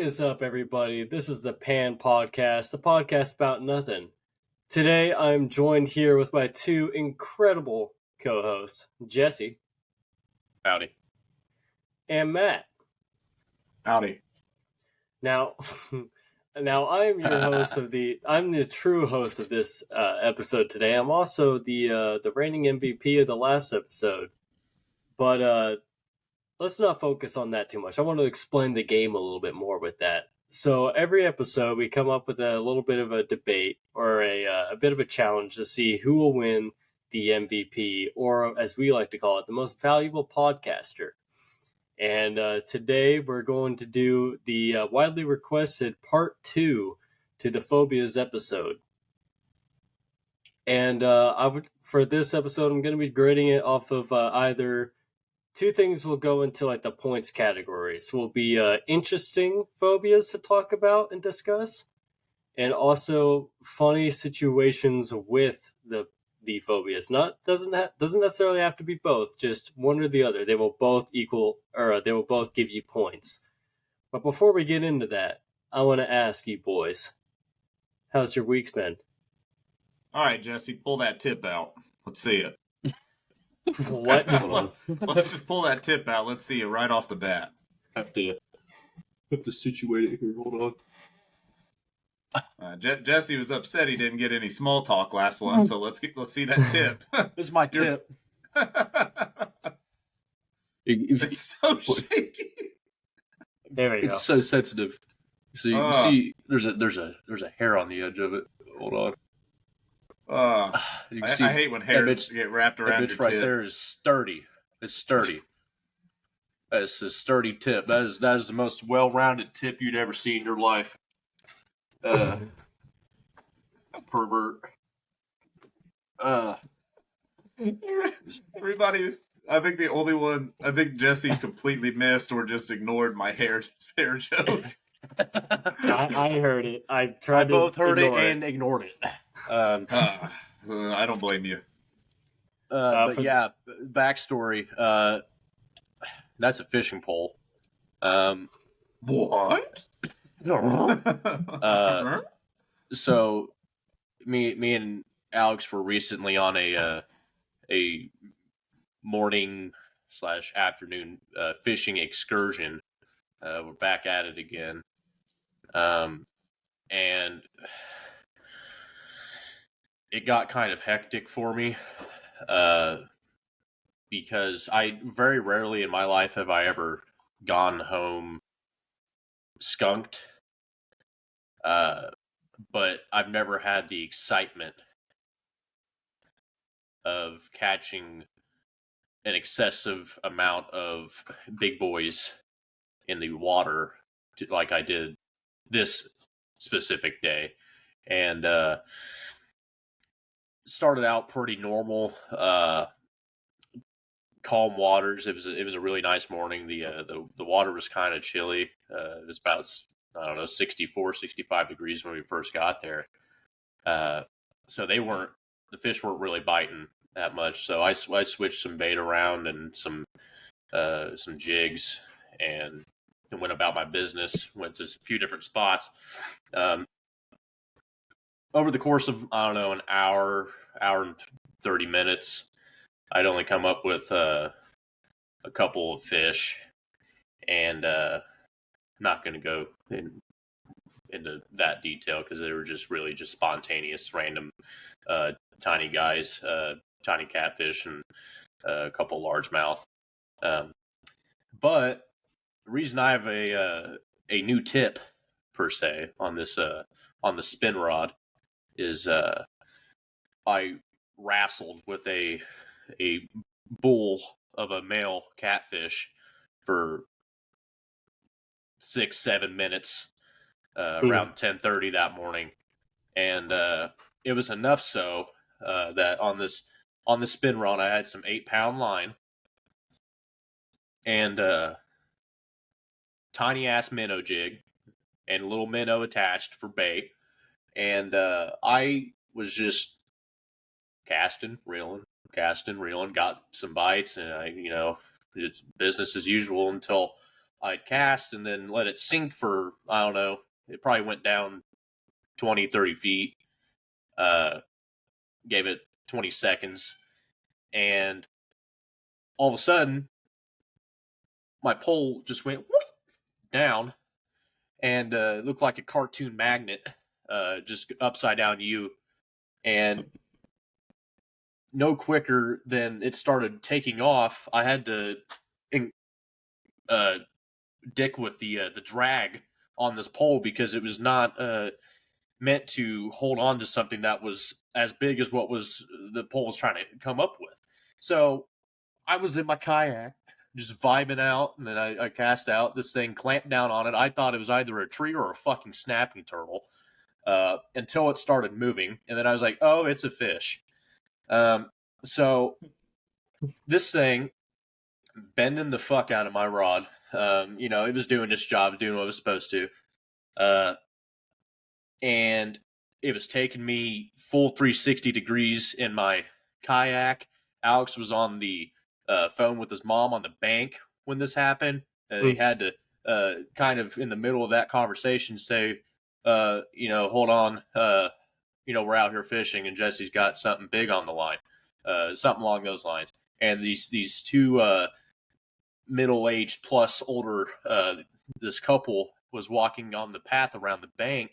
is up, everybody? This is the P.A.N podcast, the podcast about nothing. Today, I'm joined here with my two incredible co-hosts, Jesse. Howdy. And Matt. Howdy. Now, I'm your host I'm the true host of this episode today. I'm also the reigning MVP of the last episode. But let's not focus on that too much. I want to explain the game a little bit more with that. So every episode, we come up with a little bit of a debate or a bit of a challenge to see who will win the MVP, or as we like to call it, the most valuable podcaster. And today we're going to do the widely requested part 2 to the Phobias episode. And for this episode, I'm going to be grading it off of either... Two things will go into like the points categories. Will be interesting phobias to talk about and discuss, and also funny situations with the phobias. Doesn't necessarily have to be both, just one or the other. They will both equal, or they will both give you points. But before we get into that, I want to ask you boys, how's your week's been? All right, Jesse, pull that tip out. Let's see it. What? Let's just pull that tip out. Let's see it right off the bat. Have to situate it here. Hold on. Jesse was upset he didn't get any small talk last one, so let's see that tip. This is my tip. It's so shaky. There we go. It's so sensitive. So you see, there's a hair on the edge of it. Hold on. I hate when hairs get wrapped around your tip. That bitch right there is sturdy. It's sturdy. That's a sturdy tip. That is the most well-rounded tip you'd ever see in your life. Pervert. Everybody, I think the only one Jesse completely missed or just ignored my hair joke. I heard it. I both heard it and ignored it. I don't blame you. But yeah, backstory. That's a fishing pole. What? So, me and Alex were recently on a morning/afternoon fishing excursion. We're back at it again, and it got kind of hectic for me, because I very rarely in my life have I ever gone home skunked, but I've never had the excitement of catching an excessive amount of big boys in the water like I did this specific day. And started out pretty normal, calm waters. It was a really nice morning. The water was kind of chilly. It was about, I don't know, 64, 65 degrees when we first got there. So the fish weren't really biting that much. So I switched some bait around and some jigs and went about my business. Went to a few different spots. Over the course of, I don't know, an hour and 30 minutes, I'd only come up with a couple of fish, and not going to go into that detail because they were just really just spontaneous, random, tiny guys, tiny catfish, and a couple largemouth. But the reason I have a new tip per se on this on the spin rod is I wrestled with a bull of a male catfish for 6-7 minutes around 10:30 that morning, and it was enough so that on this spin rod I had some 8-pound line and tiny ass minnow jig and a little minnow attached for bait. And I was just casting, reeling, got some bites, and it's business as usual until I'd cast and then let it sink for, I don't know, it probably went down 20, 30 feet. Gave it 20 seconds. And all of a sudden, my pole just went whoop, down and looked like a cartoon magnet, just upside down U. And no quicker than it started taking off, I had to dick with the drag on this pole because it was not meant to hold on to something that was as big as what was the pole was trying to come up with. So I was in my kayak, just vibing out, and then I cast out. This thing clamped down on it. I thought it was either a tree or a fucking snapping turtle until it started moving, and then I was like, "Oh, it's a fish." So this thing bending the fuck out of my rod. It was doing its job, doing what it was supposed to, and it was taking me full 360 degrees in my kayak. Alex was on the phone with his mom on the bank when this happened. He had to kind of in the middle of that conversation say, hold on, we're out here fishing and Jesse's got something big on the line, something along those lines. And these two middle-aged plus older, this couple was walking on the path around the bank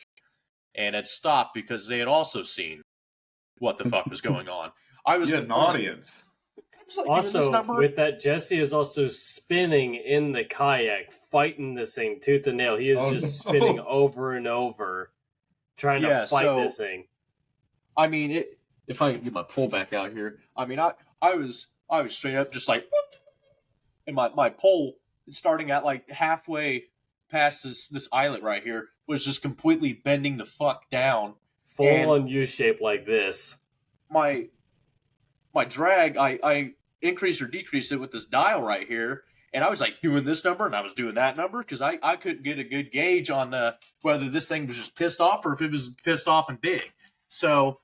and had stopped because they had also seen what the fuck was going on. You had an audience. Also, with that, Jesse is also spinning in the kayak, fighting this thing tooth and nail. He is just spinning over and over, trying to fight this thing. I mean, if I can get my pole back out here, I mean, I was straight up just like, whoop, and my pole starting at like halfway past this eyelet right here was just completely bending the fuck down, full on U shape like this. My drag, I increased or decreased it with this dial right here, and I was like doing this number and I was doing that number because I couldn't get a good gauge on whether this thing was just pissed off or if it was pissed off and big. So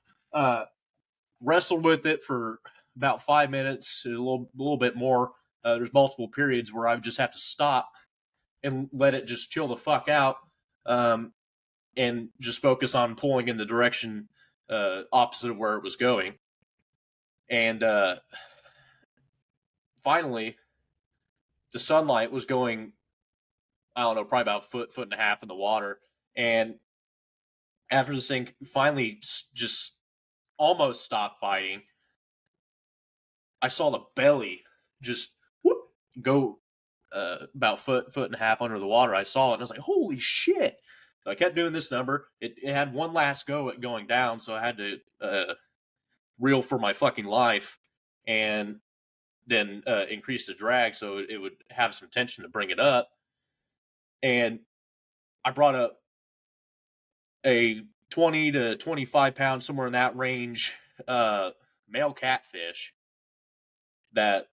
wrestled with it for about 5 minutes, a little bit more. There's multiple periods where I would just have to stop and let it just chill the fuck out, and just focus on pulling in the direction opposite of where it was going. And finally, the sunlight was going, I don't know, probably about foot and a half in the water. And after this thing finally just almost stopped fighting, I saw the belly just whoop, go about foot and a half under the water. I saw it and I was like, holy shit. So I kept doing this number. It had one last go at going down, so I had to reel for my fucking life and then increase the drag so it would have some tension to bring it up. And I brought up a 20 to 25 pounds, somewhere in that range, male catfish that,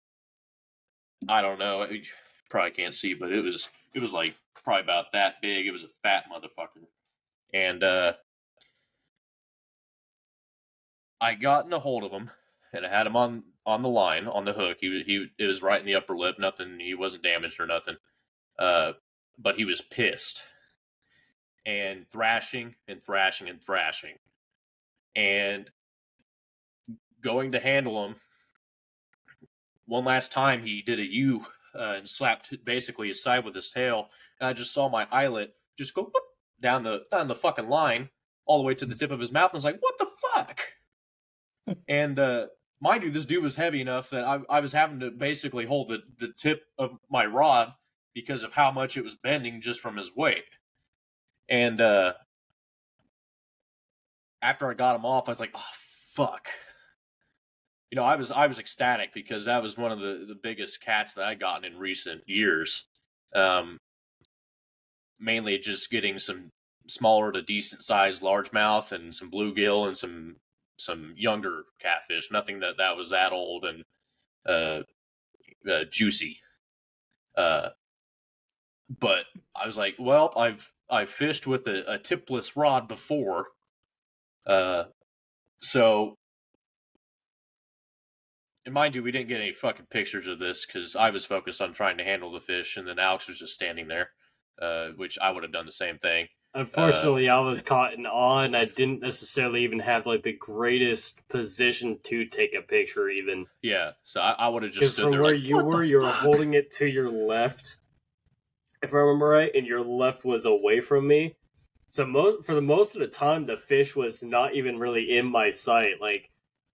I don't know, you probably can't see, but it was like probably about that big. It was a fat motherfucker. And I got a hold of him, and I had him on the line, on the hook. It was right in the upper lip. Nothing. He wasn't damaged or nothing. But he was pissed and thrashing and thrashing and thrashing, and going to handle him. One last time, he did a U and slapped basically his side with his tail, and I just saw my eyelet just go whoop, down the fucking line all the way to the tip of his mouth, and I was like, "What the fuck?" And mind you, this dude was heavy enough that I was having to basically hold the tip of my rod because of how much it was bending just from his weight. And after I got him off, I was like, "Oh fuck." I was ecstatic because that was one of the biggest cats that I gotten in recent years. Mainly just getting some smaller to decent sized largemouth and some bluegill and some younger catfish. Nothing that was that old and juicy. But I was like, well, I've fished with a tipless rod before, so And mind you, we didn't get any fucking pictures of this because I was focused on trying to handle the fish, and then Alex was just standing there, which I would have done the same thing. Unfortunately, I was caught in awe, and I didn't necessarily even have like the greatest position to take a picture, even. Yeah, so I would have just Because stood from there where like, you were, you were holding it to your left, if I remember right, and your left was away from me. So for the most of the time, the fish was not even really in my sight. Like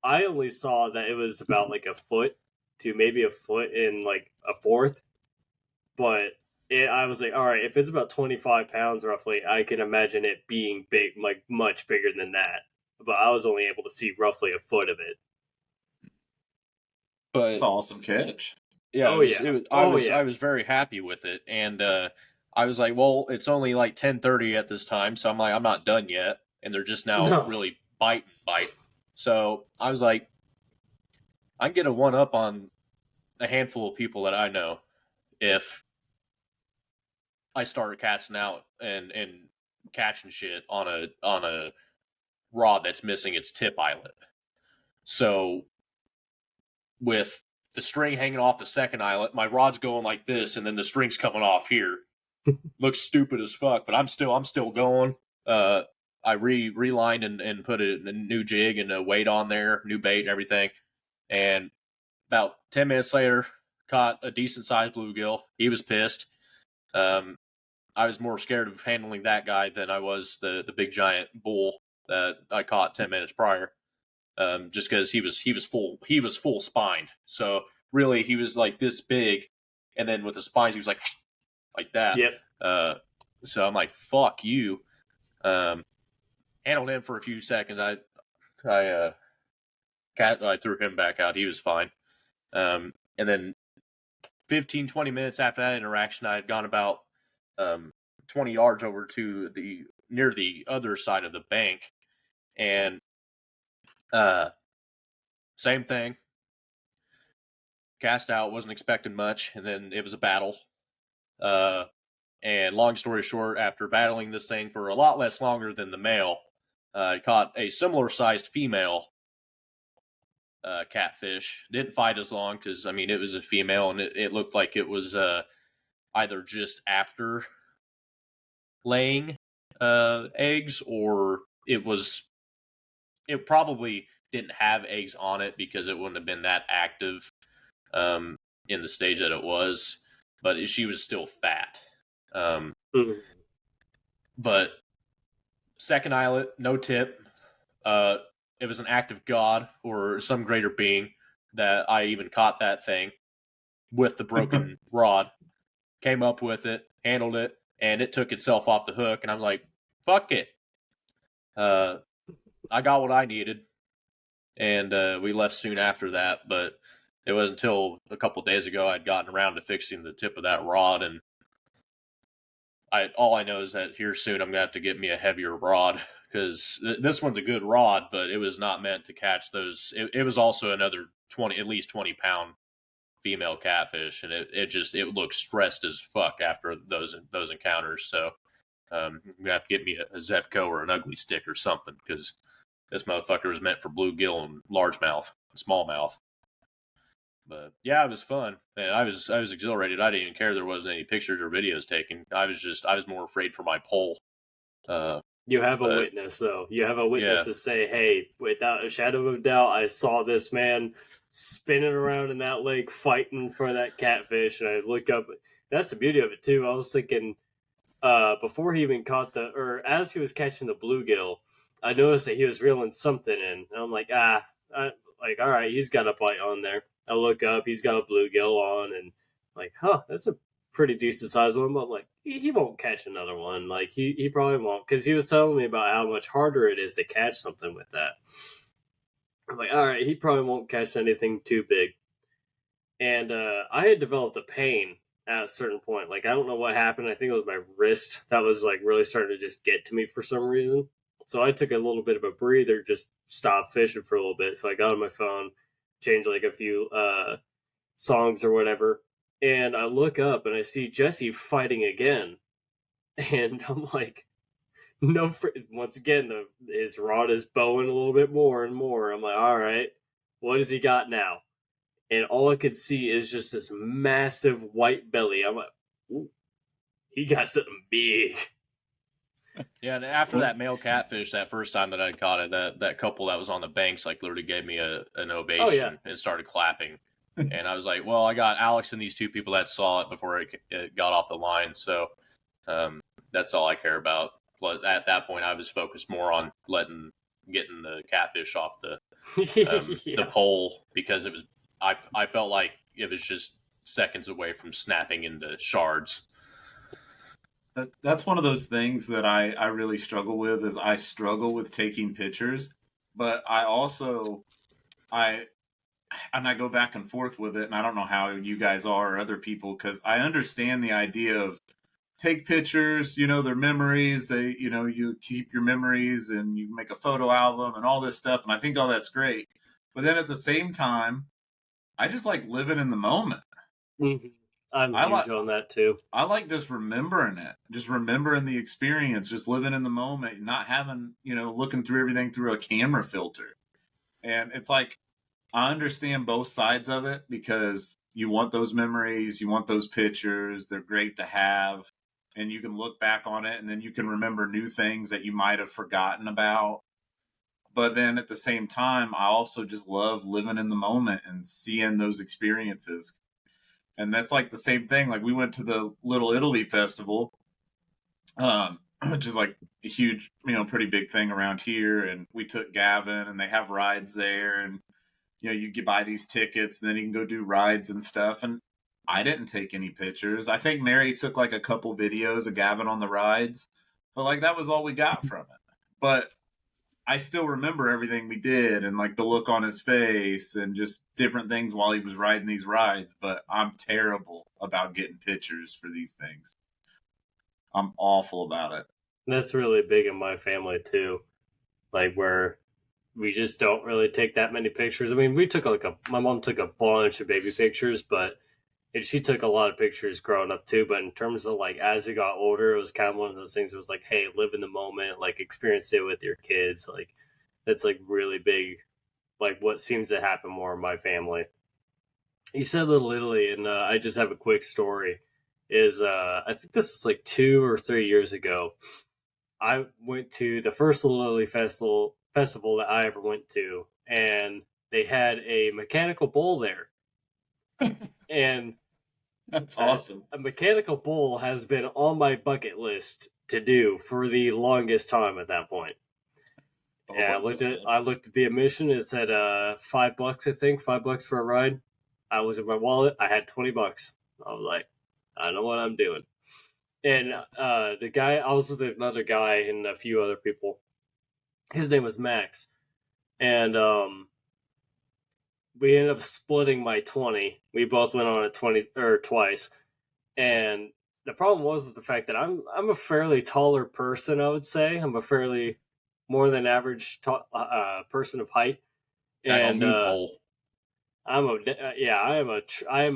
I only saw that it was about like a foot to maybe a foot and like a fourth, but I was like, all right, if it's about 25 pounds roughly, I can imagine it being big, like much bigger than that. But I was only able to see roughly a foot of it. but It's an awesome catch. yeah, Oh yeah, oh I yeah. was very happy with it, and I was like, well, it's only like 10:30 at this time, so I'm like, I'm not done yet, and they're just now No, really bite. So I was like, I can get a one up on a handful of people that I know if I start casting out and catching shit on a rod that's missing its tip eyelet. So with the string hanging off the second eyelet, my rod's going like this, and then the string's coming off here. Looks stupid as fuck, but I'm still going. I relined and put a new jig and a weight on there, new bait and everything. And about 10 minutes later, caught a decent sized bluegill. He was pissed. I was more scared of handling that guy than I was the big giant bull that I caught 10 minutes prior. Just because he was full spined. So really, he was like this big, and then with the spines, he was like that. yep. So I'm like, fuck you. Handled him for a few seconds. I threw him back out. He was fine. And then 15, 20 minutes after that interaction, I had gone about 20 yards over to near the other side of the bank, and same thing. Cast out, wasn't expecting much, and then it was a battle. And long story short, after battling this thing for a lot less longer than the male, I caught a similar sized female catfish. Didn't fight as long because, I mean, it was a female, and it looked like it was either just after laying eggs, or it probably didn't have eggs on it because it wouldn't have been that active in the stage that it was, but she was still fat. Mhm. But second eyelet, no tip. It was an act of God or some greater being that I even caught that thing with the broken rod. Came up with it, handled it, and it took itself off the hook. And I was like, "Fuck it." I got what I needed, and we left soon after that. But it wasn't until a couple of days ago I'd gotten around to fixing the tip of that rod, and all I know is that here soon I'm gonna have to get me a heavier rod because this one's a good rod, but it was not meant to catch those. It was also another at least 20 pound female catfish, and it looked stressed as fuck after those encounters. So I'm gonna have to get me a Zepco or an ugly stick or something because this motherfucker was meant for bluegill and largemouth and smallmouth. But yeah, it was fun. And I was exhilarated. I didn't even care there wasn't any pictures or videos taken. I was more afraid for my pole. You have a But witness, though. You have a witness yeah, to say, hey, without a shadow of a doubt, I saw this man spinning around in that lake fighting for that catfish. And I looked up. That's the beauty of it, too. I was thinking, before he even caught or as he was catching the bluegill, I noticed that he was reeling something in. And I'm like, all right, he's got a bite on there. I look up, he's got a bluegill on, and like, huh, that's a pretty decent sized one. But I'm like, he won't catch another one. Like, he probably won't, because he was telling me about how much harder it is to catch something with that. I'm like, all right, he probably won't catch anything too big. And I had developed a pain at a certain point. Like, I don't know what happened. I think it was my wrist that was like really starting to just get to me for some reason. So I took a little bit of a breather, just stopped fishing for a little bit. So I got on my phone, changed like a few songs or whatever, and I look up and I see Jesse fighting again, and I'm like, no. Once again, his rod is bowing a little bit more and more. I'm like, all right, what has he got now? and all I could see is just this massive white belly. I'm like, ooh, he got something big. Yeah, and after that male catfish, that first time that I caught it, that couple that was on the banks like literally gave me an ovation and started clapping. And I was like, well, I got Alex and these two people that saw it before it got off the line, so that's all I care about. But at that point, I was focused more on getting the catfish off the pole, because it was I felt like it was just seconds away from snapping into shards. That's one of those things that I really struggle with. Is I struggle with taking pictures, but I and I go back and forth with it, and I don't know how you guys are or other people, because I understand the idea of take pictures, they're memories. You keep your memories and you make a photo album and all this stuff, and I think all that's great. But then at the same time, I just like living in the moment. Mm-hmm. I'm huge on that too. I like just remembering it, just remembering the experience, just living in the moment, not having, looking through everything through a camera filter. And it's like, I understand both sides of it, because you want those memories, you want those pictures, they're great to have, and you can look back on it and then you can remember new things that you might have forgotten about. But then at the same time, I also just love living in the moment and seeing those experiences. And that's like the same thing. Like, we went to the Little Italy Festival, which is like a huge, pretty big thing around here. And we took Gavin, and they have rides there, and you can buy these tickets, and then you can go do rides and stuff. And I didn't take any pictures. I think Mary took like a couple videos of Gavin on the rides, but like that was all we got from it. But I still remember everything we did, and like the look on his face and just different things while he was riding these rides. But I'm terrible about getting pictures for these things. I'm awful about it. That's really big in my family too. Like, where we just don't really take that many pictures. I mean, my mom took a bunch of baby pictures, but she took a lot of pictures growing up too. But in terms of like, as we got older, it was kind of one of those things that was like, hey, live in the moment, like experience it with your kids. Like, that's like really big, like what seems to happen more in my family. You said Little Italy, and I just have a quick story. I think this is like 2 or 3 years ago. I went to the first Little Italy festival that I ever went to, and they had a mechanical bull there. And that's awesome. A mechanical bull has been on my bucket list to do for the longest time at that point. And I looked at the admission. It said $5, I think, $5 for a ride. I was in my wallet. I had $20. I was like, I know what I'm doing. And the guy, I was with another guy and a few other people. His name was Max. And we ended up splitting my 20. We both went on it twice. And the problem was the fact that I'm a fairly taller person, I would say. I'm a fairly more than average person of height. And I am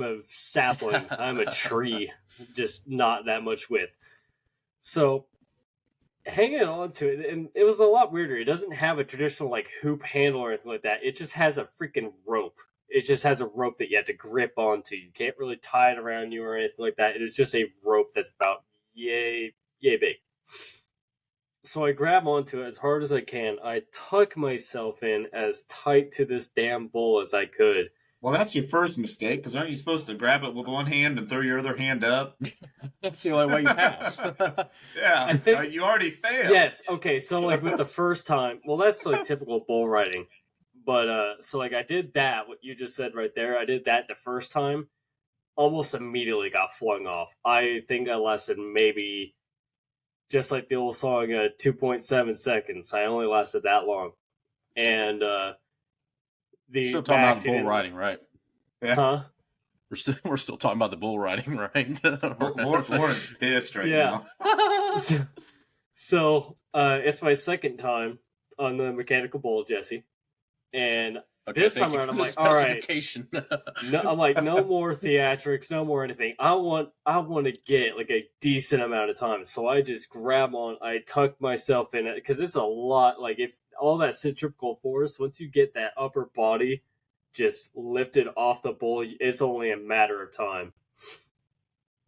a sapling. I'm a tree, just not that much width. So hanging on to it, and it was a lot weirder. It doesn't have a traditional like hoop handle or anything like that. It just has a freaking rope. It just has a rope that you have to grip onto. You can't really tie it around you or anything like that. It is just a rope that's about yay big. So I grab onto it as hard as I can. I tuck myself in as tight to this damn bull as I could. Well, that's your first mistake, because aren't you supposed to grab it with one hand and throw your other hand up? That's the only way you pass. Yeah, I think you already failed. Yes, okay, so like with the first time, well, that's like typical bull riding. But so like I did that, what you just said right there, I did that the first time, almost immediately got flung off. I think I lasted maybe, just like the old song, 2.7 seconds. I only lasted that long. And the still talking about bull riding, right? Yeah. Huh? We're still talking about the bull riding, right? Lauren's pissed right now. So it's my second time on the mechanical bull, Jesse. And this time around, I'm like, all right. No, I'm like, no more theatrics, no more anything. I want to get like a decent amount of time. So I just grab on, I tuck myself in it, because it's a lot. Like, if all that centripetal force, once you get that upper body just lifted off the bowl. It's only a matter of time.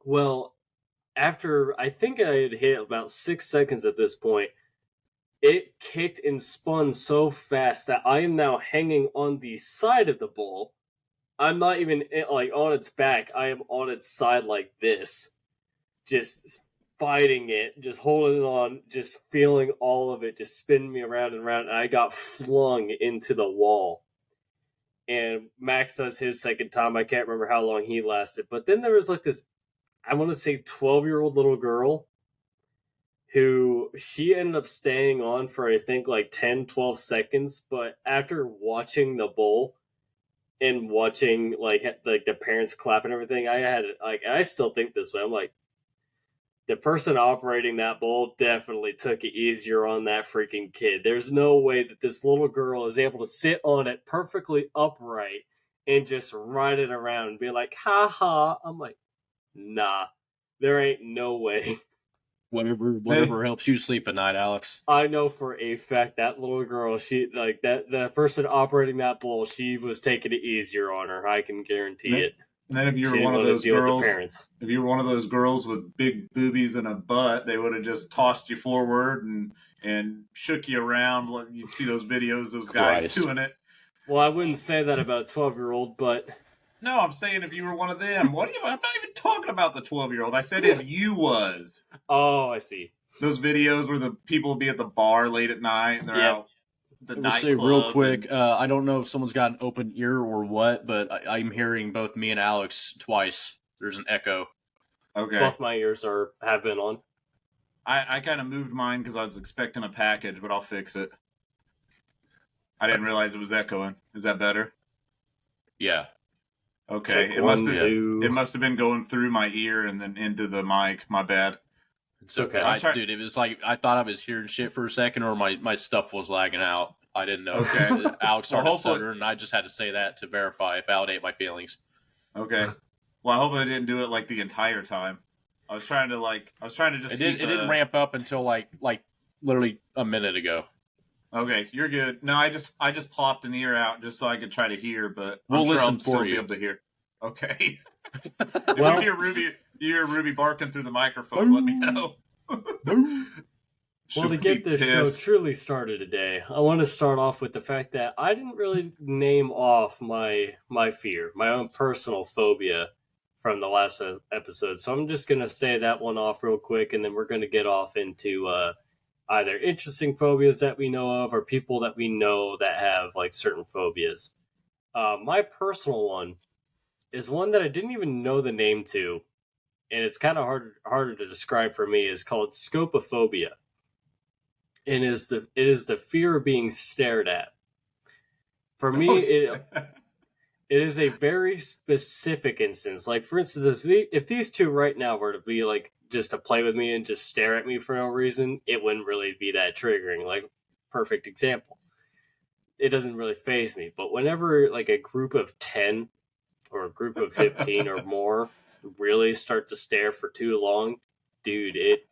Well, after I think I had hit about 6 seconds at this point, it kicked and spun so fast that I am now hanging on the side of the bowl. I'm not even like on its back. I am on its side like this, just fighting it, just holding it on, just feeling all of it, just spinning me around and around. And I got flung into the wall. And Max does his second time. I can't remember how long he lasted. But then there was like this, I want to say 12-year-old little girl who she ended up staying on for I think like 10, 12 seconds. But after watching the bowl and watching like the parents clap and everything, I had like, and I still think this way. I'm like, the person operating that bowl definitely took it easier on that freaking kid. There's no way that this little girl is able to sit on it perfectly upright and just ride it around and be like, ha ha. I'm like, nah, there ain't no way. Whatever helps you sleep at night, Alex. I know for a fact that little girl, she like that the person operating that bowl, she was taking it easier on her. I can guarantee it. And then if you were one of those girls, parents. if you were one of those girls with big boobies and a butt, they would have just tossed you forward and shook you around. You'd see those videos, those guys doing it. Well, I wouldn't say that about a 12-year-old, but no, I'm saying if you were one of them. I'm not even talking about the 12-year-old. I said if you was. Oh, I see. Those videos where the people will be at the bar late at night and they're out the nightclub. Real quick, I don't know if someone's got an open ear or what, but I'm hearing both me and Alex twice. There's an echo. Okay. Both my ears have been on. I kind of moved mine because I was expecting a package, but I'll fix it. I didn't realize it was echoing. Is that better? Yeah. Okay. Check it must have been going through my ear and then into the mic. My bad. It's okay. Dude, it was like I thought I was hearing shit for a second or my stuff was lagging out. I didn't know. Okay. Alex started stuttering, and I just had to say that to validate my feelings. Okay. Well, I hope I didn't do it like the entire time. I was trying to just. It didn't ramp up until like literally a minute ago. Okay, you're good. No, I just plopped an ear out just so I could try to hear, but we'll I'm sure I'll for still you. be able to hear. Okay. Well, if you hear Ruby barking through the microphone, let me know. Well, to get this show truly started today, I want to start off with the fact that I didn't really name off my fear, my own personal phobia from the last episode. So I'm just going to say that one off real quick, and then we're going to get off into either interesting phobias that we know of or people that we know that have like certain phobias. My personal one is one that I didn't even know the name to, and it's kind of harder to describe for me. Is called scopophobia. And it is the fear of being stared at. For me, it is a very specific instance. Like, for instance, if these two right now were to be like just to play with me and just stare at me for no reason, it wouldn't really be that triggering. Like, perfect example. It doesn't really faze me. But whenever like a group of 10 or a group of 15 or more really start to stare for too long, dude, it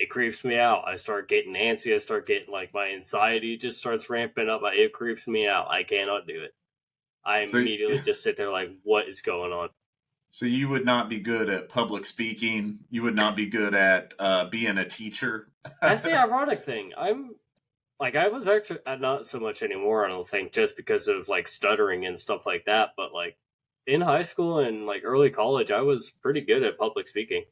creeps me out. I start getting antsy. I start getting like my anxiety just starts ramping up. It creeps me out. I cannot do it. I immediately just sit there like, what is going on? So you would not be good at public speaking. You would not be good at being a teacher. That's the ironic thing. I was actually not so much anymore, I don't think, just because of like stuttering and stuff like that. But like in high school and like early college, I was pretty good at public speaking.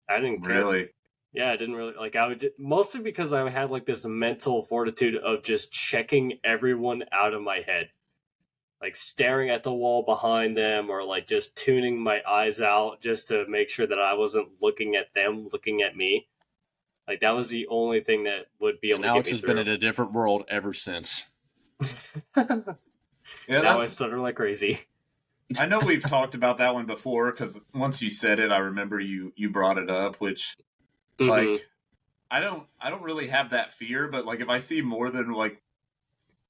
I didn't care. Really? Yeah, I didn't really like. I would mostly because I had like this mental fortitude of just checking everyone out of my head, like staring at the wall behind them, or like just tuning my eyes out just to make sure that I wasn't looking at them, looking at me. Like that was the only thing that would be able to get me through. Alex has been in a different world ever since. Now I stutter like crazy. I know we've talked about that one before because once you said it, I remember you brought it up, which. Like, I don't really have that fear, but like if I see more than like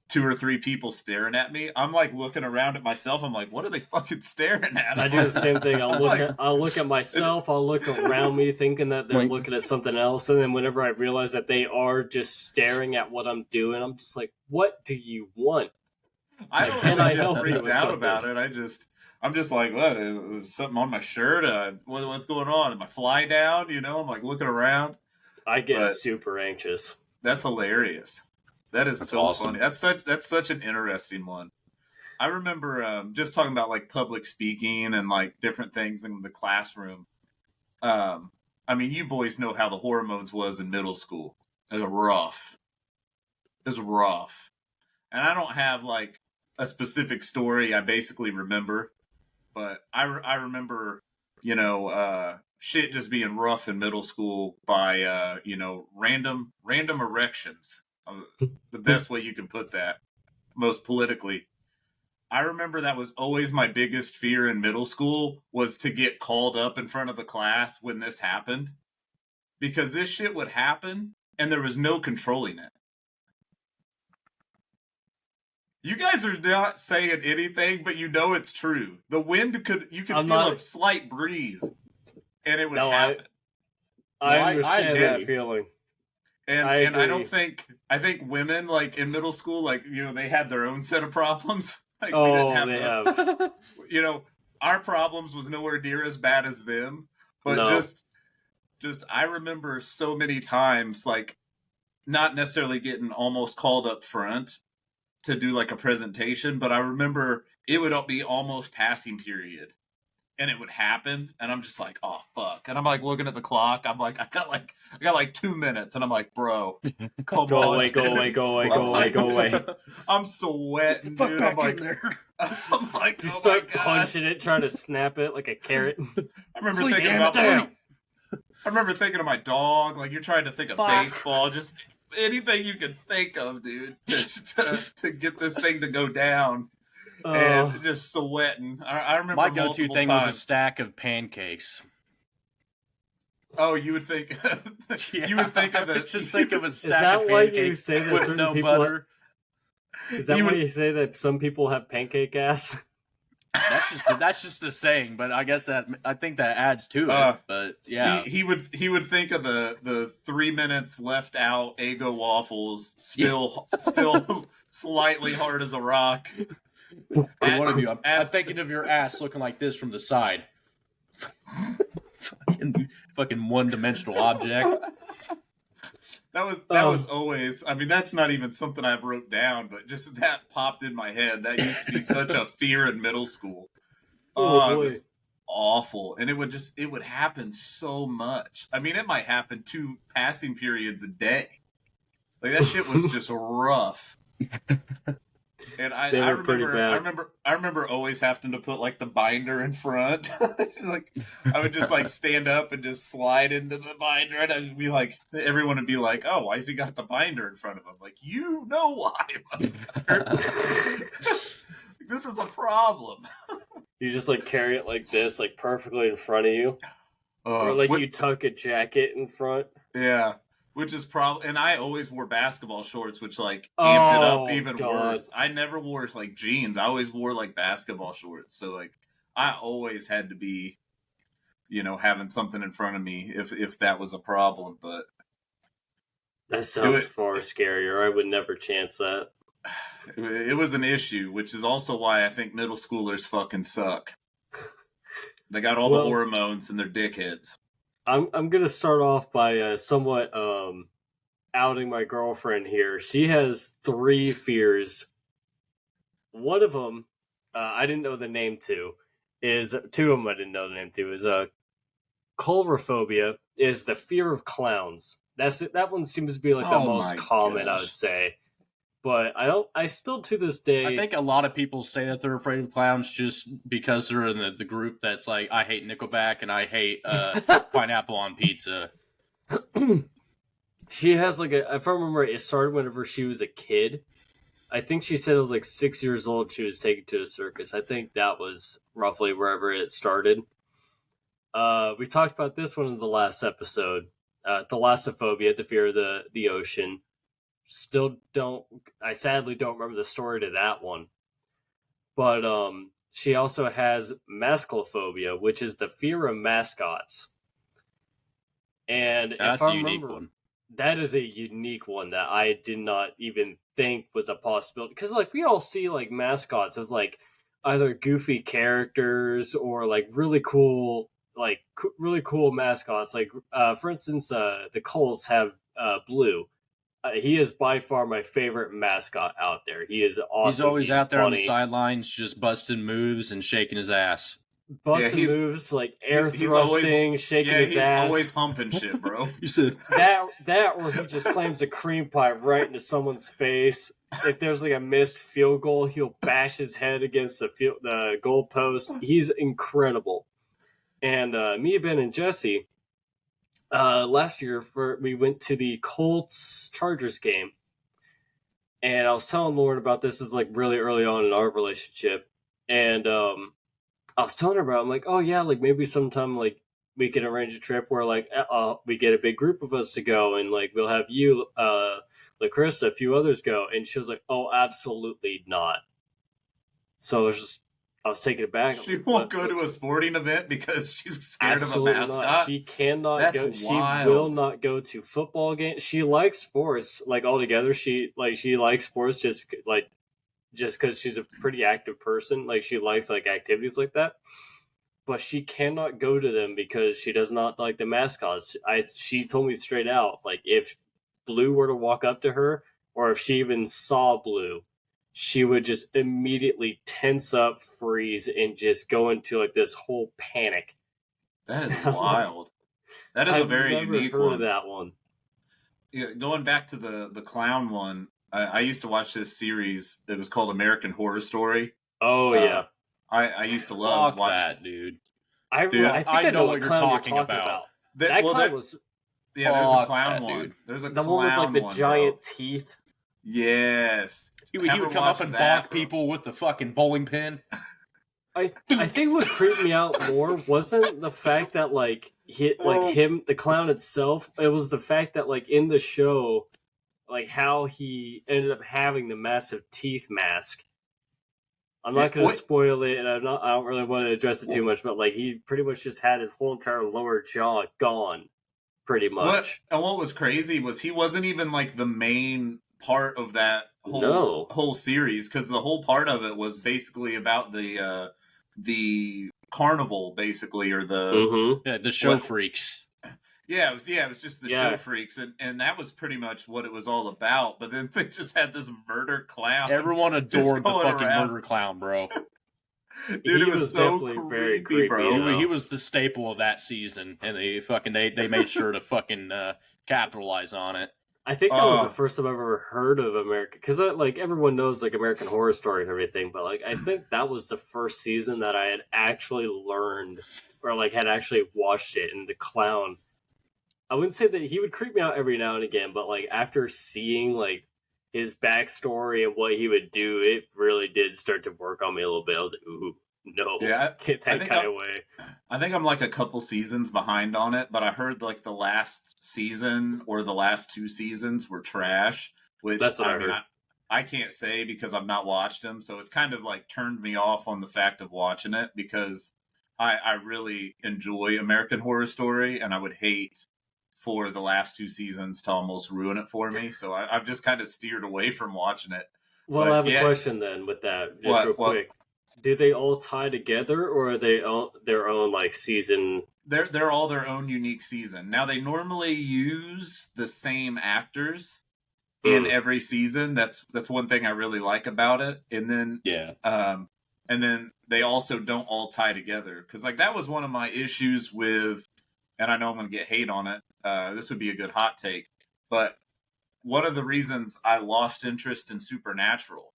2 or 3 people staring at me, I'm like looking around at myself. I'm like, what are they fucking staring at? I do the same thing. I'll look at myself. I'll look around me, thinking that they're looking at something else, and then whenever I realize that they are just staring at what I'm doing, I'm just like, what do you want? I don't Can really I get help you freaked with out something? about it. I'm just like, what? Is something on my shirt? What's going on? Am I fly down? You know, I'm like looking around. I get But super anxious. that's hilarious. That is That's so awesome. funny. That's such an interesting one. I remember just talking about like public speaking and like different things in the classroom. I mean, you boys know how the hormones was in middle school. It was rough. It was rough. And I don't have like a specific story I basically remember, but I remember, shit just being rough in middle school by, random erections. The best way you can put that, most politically. I remember that was always my biggest fear in middle school was to get called up in front of the class when this happened, because this shit would happen and there was no controlling it. You guys are not saying anything, but you know it's true. The wind you could feel a slight breeze, and it would happen. I understand I that agree. feeling. And I I don't agree. I think women like in middle school, like they had their own set of problems. Like we Oh, didn't they have have. our problems was nowhere near as bad as them. But No. just I remember so many times like not necessarily getting almost called up front to do like a presentation, but I remember it would be almost passing period and it would happen and I'm just like, oh fuck. And I'm like looking at the clock. I'm like, I got like 2 minutes and I'm like, bro, come Go on. away, Dude. go away, go away, go away, go away. I'm sweating, Fuck dude. back I'm like, in there. I'm like, You oh start my God. punching it, trying to snap it like a carrot. I remember Sleep, thinking damn about it, down. I remember thinking of my dog. Like you're trying to think of baseball, just anything you could think of, dude, to get this thing to go down, and just sweating. I remember My go-to multiple thing times. was a stack of pancakes. Oh, you would think you would think of the Just think of a stack Is that of why pancakes you say that with certain no people? butter. Is that why you say that some people have pancake ass? That's just a saying, but I guess I think that adds to it. But yeah, he would think of the 3 minutes left out Eggo waffles, still slightly hard as a rock. one of you, I'm thinking of your ass looking like this from the side. fucking one-dimensional object. That was always. I mean, that's not even something I've wrote down, but just that popped in my head. That used to be such a fear in middle school. Oh, It boy. was awful, and it would happen so much. I mean, it might happen 2 passing periods a day. Like that shit was just rough. And I remember always having to put like the binder in front. Like I would just like stand up and just slide into the binder, and I'd be like, everyone would be like, "Oh, why's he got the binder in front of him?" Like, you know why, motherfucker. This is a problem. You just like carry it like this, like perfectly in front of you, or like you tuck a jacket in front. Yeah. Which is probably, and I always wore basketball shorts, which like amped it up even worse. I never wore like jeans. I always wore like basketball shorts. So like I always had to be, having something in front of me if that was a problem. But that sounds far scarier. I would never chance that. It was an issue, which is also why I think middle schoolers fucking suck. They got all the hormones and they're dickheads. I'm gonna start off by somewhat outing my girlfriend here. She has 3 fears. One of them, I didn't know the name to. 2 of them I didn't know the name to. Is coulrophobia. Is the fear of clowns. That one seems to be like the most common, I would say. But I still to this day. I think a lot of people say that they're afraid of clowns just because they're in the group that's like, I hate Nickelback and I hate pineapple on pizza. She has like if I remember it started whenever she was a kid. I think she said it was like 6 years old she was taken to a circus. I think that was roughly wherever it started. We talked about this one in the last episode. Thalassophobia, the fear of the ocean. I sadly don't remember the story to that one. But she also has mascalophobia, which is the fear of mascots. And that's a unique one. that is a unique one that I did not even think was a possibility. Because like we all see like mascots as like either goofy characters or like really cool mascots. Like for instance, the Colts have Blue. He is by far my favorite mascot out there. He is He's awesome. always He's out there on the funny. sidelines, just busting moves and shaking his ass. Yeah, Busting moves like air he's always thrusting, shaking his he's ass. always humping shit, bro. You said That or he just slams a cream pie right into someone's face. If there's like a missed field goal, he'll bash his head against the goal post. He's incredible. And me, Ben, and Jesse, last year we went to the Colts Chargers game, and I was telling Lauren about this. Is like really early on in our relationship, and I was telling her about. I'm like, oh yeah, like maybe sometime like we can arrange a trip where like we get a big group of us to go, and like we'll have you, LaCrista, a few others go. And she was like, oh, absolutely not. So I was taken aback. She won't go to a sporting event because she's scared of a Absolutely mascot. not. She cannot That's go. wild. She will not go to football games. She likes sports like altogether. She likes sports just because she's a pretty active person. Like she likes like activities like that. But she cannot go to them because she does not like the mascots. She told me straight out, like if Blue were to walk up to her, or if she even saw Blue, she would just immediately tense up, freeze, and just go into like this whole panic. That is wild. That is a very unique heard one. of that one. Yeah, going back to the clown one, I used to watch this series. It was called American Horror Story. Oh yeah, I used to love fuck watching that, dude. I think I know what you're talking about. That clown was yeah. There's a Fuck clown that, one. dude. There's a the clown one with like the one, giant bro. teeth. Yes. He would come up and bonk people with the fucking bowling pin. I think what creeped me out more wasn't the fact that like the clown itself. It was the fact that like in the show, like how he ended up having the massive teeth mask. I'm not going to spoil it, and I don't really want to address it too much, but like he pretty much just had his whole entire lower jaw gone, pretty much. What was crazy was he wasn't even like the main part of that whole series, because the whole part of it was basically about the carnival, basically, or the show freaks. Yeah, it was just the show freaks, and that was pretty much what it was all about. But then they just had this murder clown. Everyone adored the fucking murder clown, bro. Dude, it was so very creepy, bro. He was the staple of that season, and they made sure to fucking capitalize on it. I think that was the first time I've ever heard of America, because like everyone knows like American Horror Story and everything, but like I think that was the first season that I had actually learned or like had actually watched it. And the clown, I wouldn't say that he would creep me out every now and again, but like after seeing like his backstory and what he would do, it really did start to work on me a little bit. I was like, ooh, no, get that guy away. I think I'm like a couple seasons behind on it, but I heard like the last season or the last two seasons were trash, which that's what I mean. I can't say because I've not watched them, so it's kind of like turned me off on the fact of watching it, because I really enjoy American Horror Story, and I would hate for the last two seasons to almost ruin it for me. So I've just kind of steered away from watching it. Well, but I have a question then with that, just real quick. Do they all tie together, or are they their own like season? They're all their own unique season. Now they normally use the same actors in every season. That's one thing I really like about it. And then and then they also don't all tie together, because like that was one of my issues with. And I know I'm going to get hate on it. This would be a good hot take. But one of the reasons I lost interest in Supernatural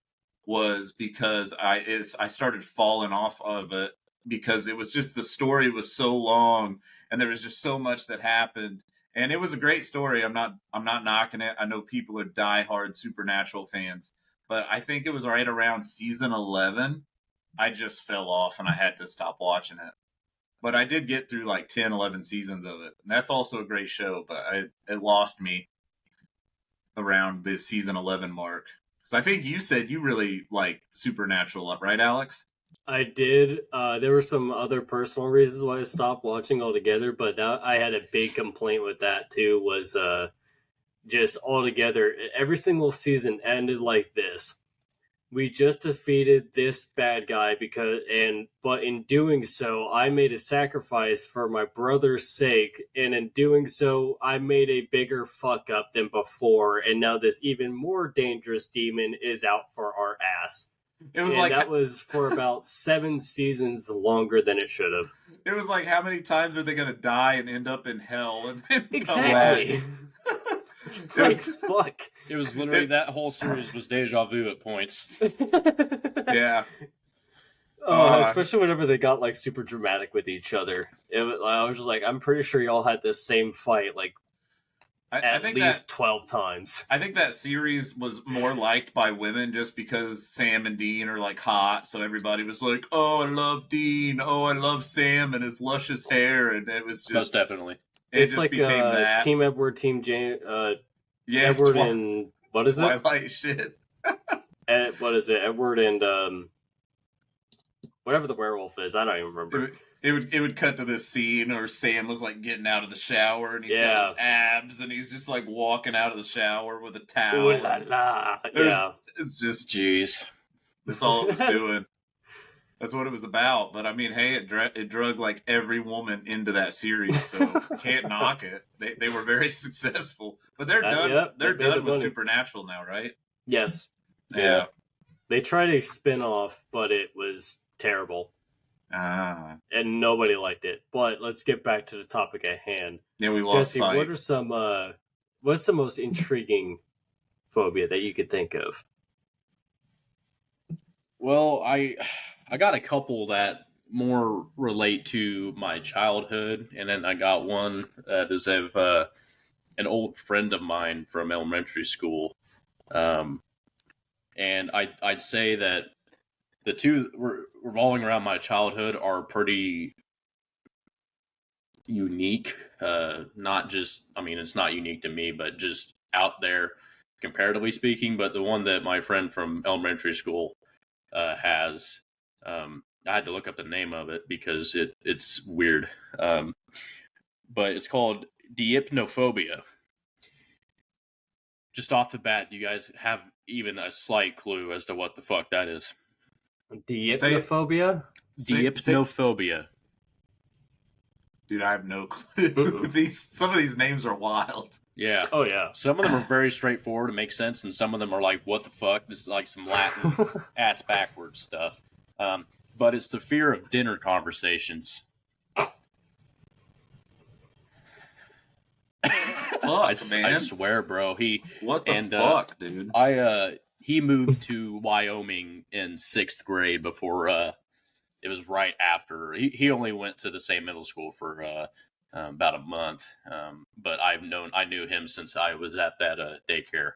was because I started falling off of it, because it was just, the story was so long and there was just so much that happened. And it was a great story. I'm not knocking it. I know people are diehard Supernatural fans. But I think it was right around season 11, I just fell off and I had to stop watching it. But I did get through like 10, 11 seasons of it. And that's also a great show, but it lost me around the season 11 mark. Because I think you said you really like Supernatural, right, Alex? I did. There were some other personal reasons why I stopped watching altogether, but I had a big complaint with that too, was just all together. Every single season ended like this. We just defeated this bad guy but in doing so, I made a sacrifice for my brother's sake, and in doing so, I made a bigger fuck up than before, and now this even more dangerous demon is out for our ass. It was and like that was for about 7 seasons longer than it should have. it was like, how many times are they gonna die and end up in hell and then Exactly. Like, fuck. It was literally that whole series was deja vu at points. Yeah. Especially whenever they got like super dramatic with each other. I was just like, I'm pretty sure y'all had this same fight like at least 12 times. I think that series was more liked by women just because Sam and Dean are like hot, so everybody was like, "Oh, I love Dean. Oh, I love Sam and his luscious hair," and it was just most definitely. It's like Team Edward, Team James. Edward and what is Twilight shit. What is it? Edward and whatever the werewolf is. I don't even remember. It would cut to this scene or Sam was like getting out of the shower and he's got his abs and he's just like walking out of the shower with a towel. Ooh la la. Yeah. It's just, jeez. That's all it was doing. That's what it was about. But I mean, hey, it drug like every woman into that series, so can't knock it. They were very successful, but they're done. Yep, they're done with Supernatural now, right? Yes. Yeah. They tried a spin-off, but it was terrible. And nobody liked it. But let's get back to the topic at hand. Yeah, we lost Jesse, sight. what are some? What's the most intriguing phobia that you could think of? Well, I got a couple that more relate to my childhood, and then I got one that is of an old friend of mine from elementary school. And I'd say that the two revolving around my childhood are pretty unique. Not just, I mean, it's not unique to me, but just out there, comparatively speaking. But the one that my friend from elementary school has, I had to look up the name of it because it's weird. But it's called deipnophobia. Just off the bat, do you guys have even a slight clue as to what the fuck that is? Deipnophobia? Deipnophobia. Dude, I have no clue. Some of these names are wild. Yeah. Oh, yeah. Some of them are very straightforward and make sense, and some of them are like, what the fuck? This is like some Latin ass backwards stuff. But it's the fear of dinner conversations. Fuck, man. I swear, bro. What the fuck, dude? He moved to Wyoming in 6th grade before it was right after. He only went to the same middle school for about a month. But I knew him since I was at that daycare.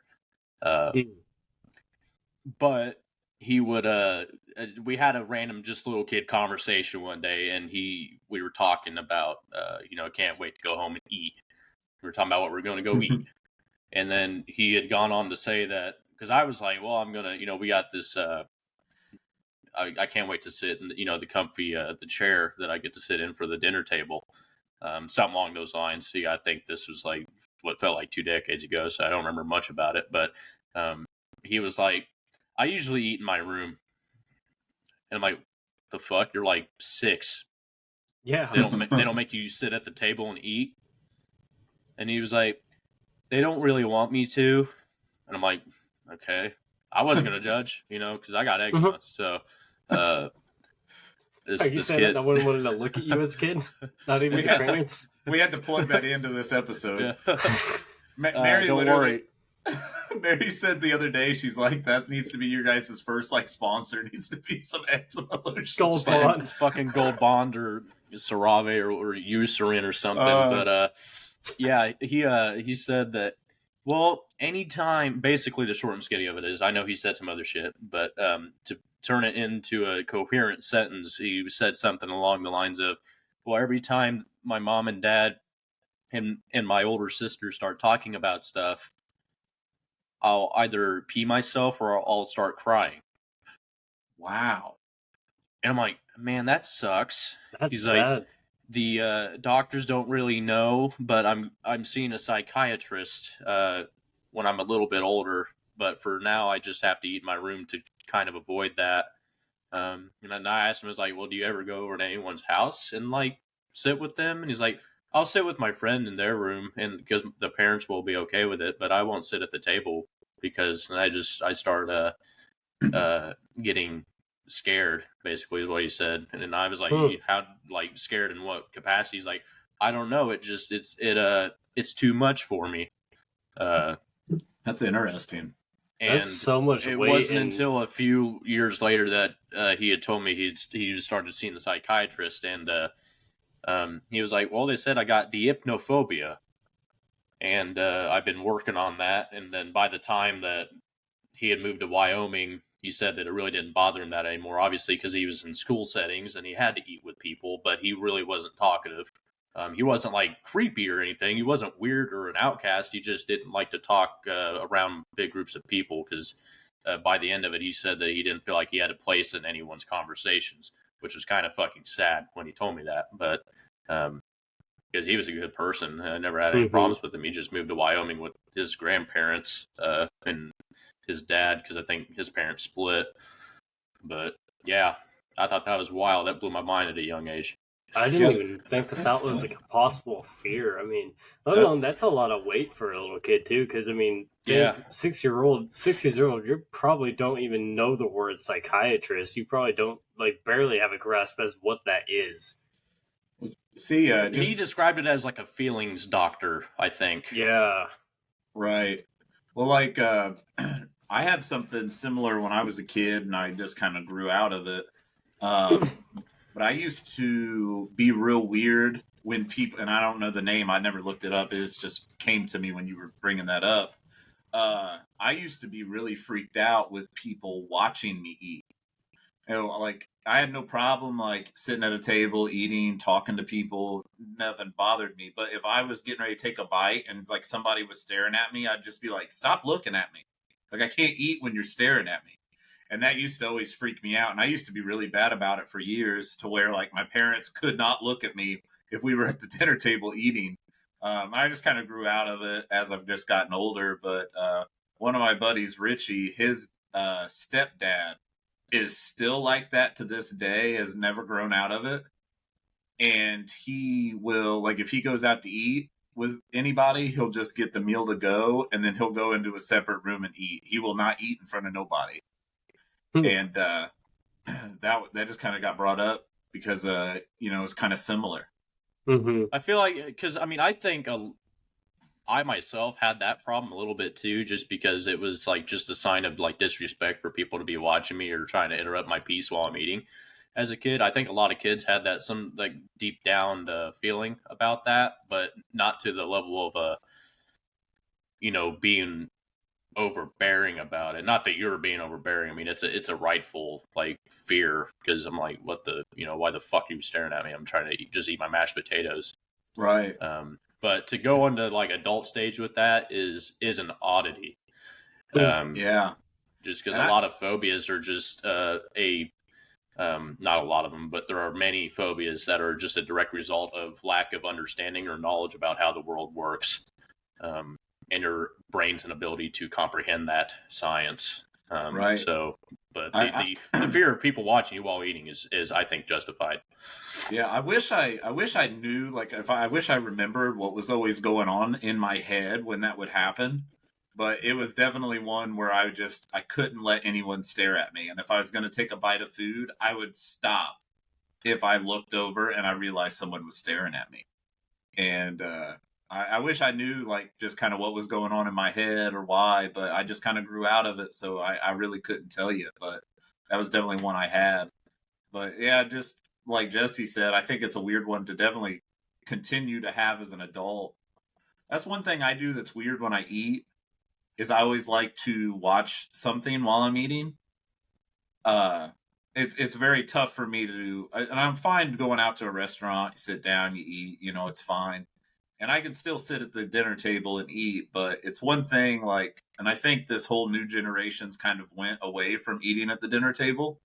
But he would we had a random just little kid conversation one day, and we were talking about can't wait to go home and eat. We were talking about what we're going to go eat. And then he had gone on to say that, because I was like, well, I'm going to, we got this, I can't wait to sit in, the comfy, the chair that I get to sit in for the dinner table. Something along those lines. So, I think this was like what felt like 2 decades ago, so I don't remember much about it. But he was like, I usually eat in my room. And I'm like, the fuck? You're like 6. Yeah. They don't make you sit at the table and eat. And he was like, they don't really want me to. And I'm like, okay. I wasn't going to judge, because I got eczema. So, this kid... I wouldn't want to look at you as a kid? Not even your parents? We had to plug that into this episode. Yeah. Mary don't worry. Mary said the other day, she's like, that needs to be your guys' first sponsor. It needs to be some eczema lotion. Gold Bond. Fucking Gold Bond or CeraVe or Eucerin or something. But yeah, he said that, well, anytime, basically the short and skinny of it is, I know he said some other shit, but to turn it into a coherent sentence, he said something along the lines of, well, every time my mom and dad and my older sister start talking about stuff, I'll either pee myself or I'll start crying. Wow. And I'm like, man, that sucks. That's sad. Like, the doctors don't really know, but I'm seeing a psychiatrist when I'm a little bit older. But for now, I just have to eat in my room to kind of avoid that. And then I asked him, I was like, well, do you ever go over to anyone's house and like sit with them? And he's like, I'll sit with my friend in their room, and because the parents will be okay with it, but I won't sit at the table because I start getting scared. Basically, is what he said, and then I was like, how like scared in what capacity? He's like, I don't know. It's too much for me. That's interesting. And That's so much it weight. wasn't And until a few years later that he had told me he started seeing the psychiatrist, and he was like, "Well, they said I got the hypnophobia, and I've been working on that." And then by the time that he had moved to Wyoming, he said that it really didn't bother him that anymore. Obviously, because he was in school settings and he had to eat with people, but he really wasn't talkative. He wasn't like creepy or anything. He wasn't weird or an outcast. He just didn't like to talk around big groups of people because by the end of it, he said that he didn't feel like he had a place in anyone's conversations, which was kind of fucking sad when he told me that. But because he was a good person, I never had any problems with him. He just moved to Wyoming with his grandparents and his dad because I think his parents split. But yeah, I thought that was wild. That blew my mind at a young age. I didn't even think that was like a possible fear. I mean, let alone that's a lot of weight for a little kid too. Because I mean, Yeah. 6 years old, you probably don't even know the word psychiatrist. You probably don't barely have a grasp as what that is. See, he described it as like a feelings doctor, I think. Yeah. Right. Well, like I had something similar when I was a kid, and I just kind of grew out of it. But I used to be real weird when people, and I don't know the name, I never looked it up. It just came to me when you were bringing that up. I used to be really freaked out with people watching me eat. You know, like I had no problem like sitting at a table, eating, talking to people. Nothing bothered me. But if I was getting ready to take a bite and like somebody was staring at me, I'd just be like, "Stop looking at me! Like I can't eat when you're staring at me." And that used to always freak me out. And I used to be really bad about it for years, to where like my parents could not look at me if we were at the dinner table eating. I just kind of grew out of it as I've just gotten older. But one of my buddies, Richie, his stepdad is still like that to this day, has never grown out of it. And he will, like, if he goes out to eat with anybody, he'll just get the meal to go, and then he'll go into a separate room and eat. He will not eat in front of nobody. And that just kind of got brought up because it's kind of similar. I feel like, because I mean, I think I myself had that problem a little bit too, just because it was like just a sign of like disrespect for people to be watching me or trying to interrupt my peace while I'm eating. As a kid, I think a lot of kids had that some like deep down feeling about that, but not to the level of being overbearing about it. Not that you're being overbearing. I mean, it's a rightful like fear, because I'm like, what the why the fuck are you staring at me? I'm trying to just eat my mashed potatoes. Right. But to go into like adult stage with that is an oddity. Yeah. Just because a lot of phobias are just not a lot of them, but there are many phobias that are just a direct result of lack of understanding or knowledge about how the world works, and your brain's inability to comprehend that science. Right. So, but the fear of people watching you while eating is I think justified. Yeah, I wish I knew, like, I wish I remembered what was always going on in my head when that would happen. But it was definitely one where I couldn't let anyone stare at me. And if I was going to take a bite of food, I would stop if I looked over and I realized someone was staring at me. And I wish I knew, like, just kind of what was going on in my head or why, but I just kind of grew out of it. So I really couldn't tell you. But that was definitely one I had. But yeah, just like Jesse said, I think it's a weird one to definitely continue to have as an adult. That's one thing I do that's weird when I eat, is I always like to watch something while I'm eating. It's very tough for me to, and I'm fine going out to a restaurant, you sit down, you eat, it's fine. And I can still sit at the dinner table and eat, but it's one thing, like, and I think this whole new generation's kind of went away from eating at the dinner table.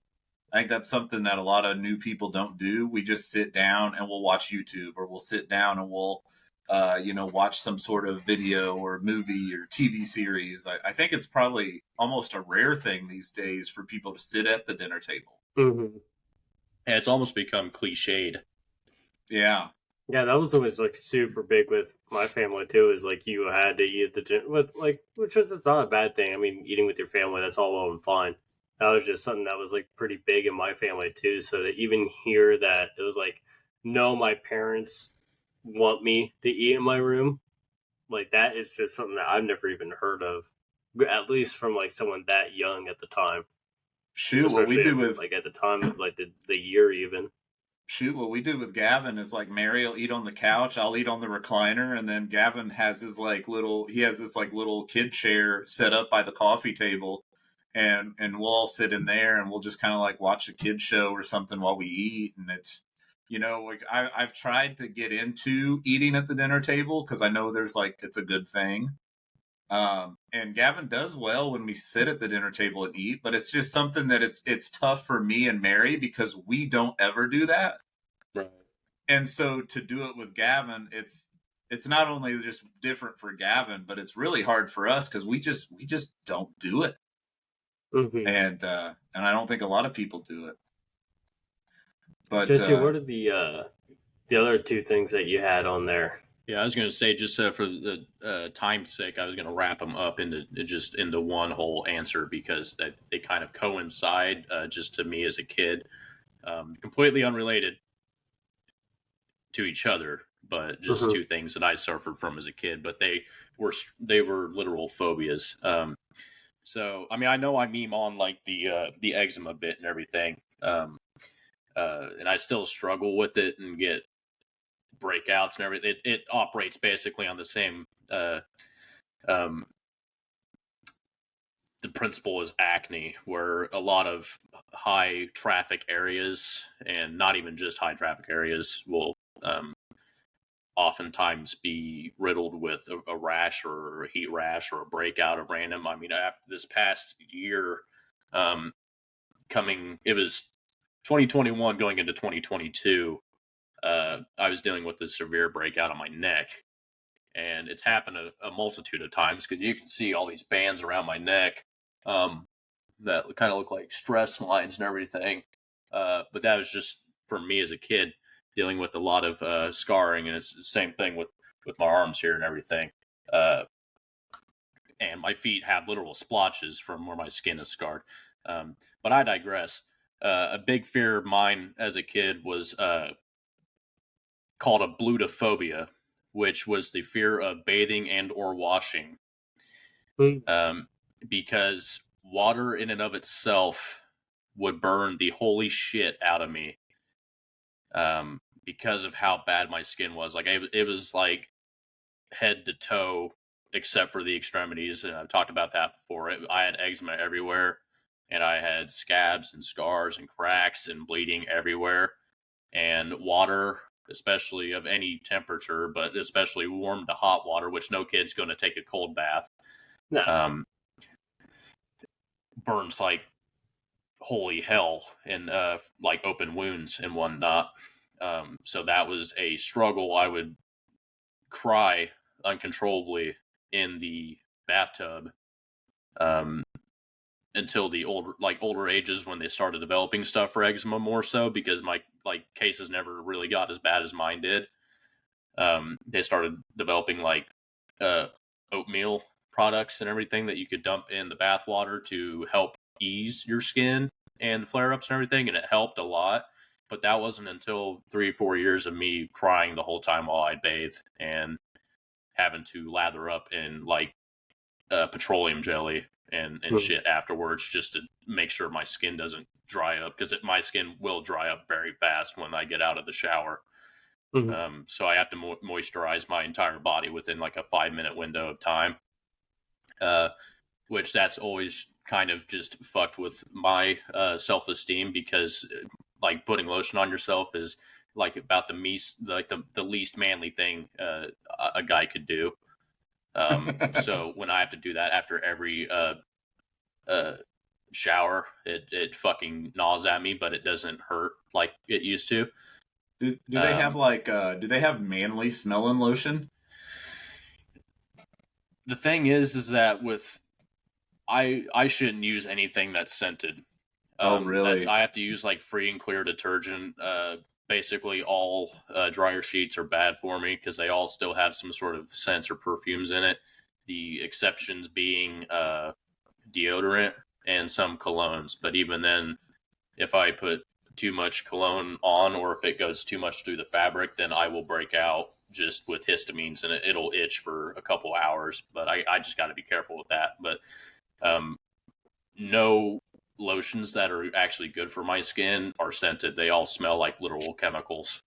I think that's something that a lot of new people don't do. We just sit down and we'll watch YouTube, or we'll sit down and we'll watch some sort of video or movie or TV series. I think it's probably almost a rare thing these days for people to sit at the dinner table. Mm-hmm. And it's almost become cliched. Yeah. Yeah, that was always like super big with my family too. Is like you had to eat at the dinner, with like, which is it's not a bad thing. I mean, eating with your family, that's all well and fine. That was just something that was like pretty big in my family too. So to even hear that it was like, no, my parents want me to eat in my room, like that is just something that I've never even heard of, at least from like someone that young at the time, Shoot, what we especially do if, with like at the time of like the year even. Gavin is like Mary will eat on the couch, I'll eat on the recliner, and then Gavin has his little kid chair set up by the coffee table, and we'll all sit in there and we'll just kind of like watch a kid show or something while we eat. And it's like I've tried to get into eating at the dinner table because I know there's like it's a good thing. And Gavin does well when we sit at the dinner table and eat, but it's just something that it's tough for me and Mary because we don't ever do that. Right. And so to do it with Gavin, it's not only just different for Gavin, but it's really hard for us because we just don't do it. Mm-hmm. And I don't think a lot of people do it. But Jesse, what are the other two things that you had on there? Yeah, I was going to say, just for the time's sake, I was going to wrap them up into one whole answer because they kind of coincide. Just to me as a kid, completely unrelated to each other, but just Mm-hmm. two things that I suffered from as a kid. But they were literal phobias. So I mean, I know I meme on like the eczema bit and everything, and I still struggle with it and get breakouts and everything. It operates basically on the same um, the principle is acne, where a lot of high traffic areas, and not even just high traffic areas, will oftentimes be riddled with a rash or a heat rash or a breakout of random. I mean, after this past year, um, it was 2021 going into 2022. I was dealing with a severe breakout on my neck, and it's happened a multitude of times because you can see all these bands around my neck that kind of look like stress lines and everything. But that was just for me as a kid dealing with a lot of scarring, and it's the same thing with my arms here and everything. Uh, and my feet have literal splotches from where my skin is scarred. But I digress. A big fear of mine as a kid was called a blutophobia, which was the fear of bathing and or washing, um, because water in and of itself would burn the holy shit out of me, because of how bad my skin was. Like it was like head to toe, except for the extremities, and I've talked about that before. I had eczema everywhere, and I had scabs and scars and cracks and bleeding everywhere. And water, especially of any temperature, but especially warm to hot water, which no kid's going to take a cold bath, No. um, burns like holy hell in like open wounds and whatnot. So that was a struggle. I would cry uncontrollably in the bathtub, um, until the older ages when they started developing stuff for eczema more so, because my cases never really got as bad as mine did. They started developing like uh, oatmeal products and everything that you could dump in the bath water to help ease your skin and flare ups and everything, and it helped a lot. But that wasn't until 3 or 4 years of me crying the whole time while I bathe and having to lather up in like petroleum jelly and Mm-hmm. shit afterwards just to make sure my skin doesn't dry up, because my skin will dry up very fast when I get out of the shower. So I have to moisturize my entire body within like a 5 minute window of time, uh, which that's always kind of just fucked with my self esteem, because like putting lotion on yourself is like about the least manly thing a guy could do. So when I have to do that after every uh, shower, it fucking gnaws at me, but it doesn't hurt like it used to. Do they have like do they have manly smelling lotion? The thing is that with I shouldn't use anything that's scented. Oh, That's really? I have to use like free and clear detergent. Basically, all dryer sheets are bad for me because they all still have some sort of scents or perfumes in it. The exceptions being deodorant and some colognes. But even then, if I put too much cologne on or if it goes too much through the fabric, then I will break out just with histamines and it'll itch for a couple hours. But I just got to be careful with that. But um, no lotions that are actually good for my skin are scented. They all smell like literal chemicals,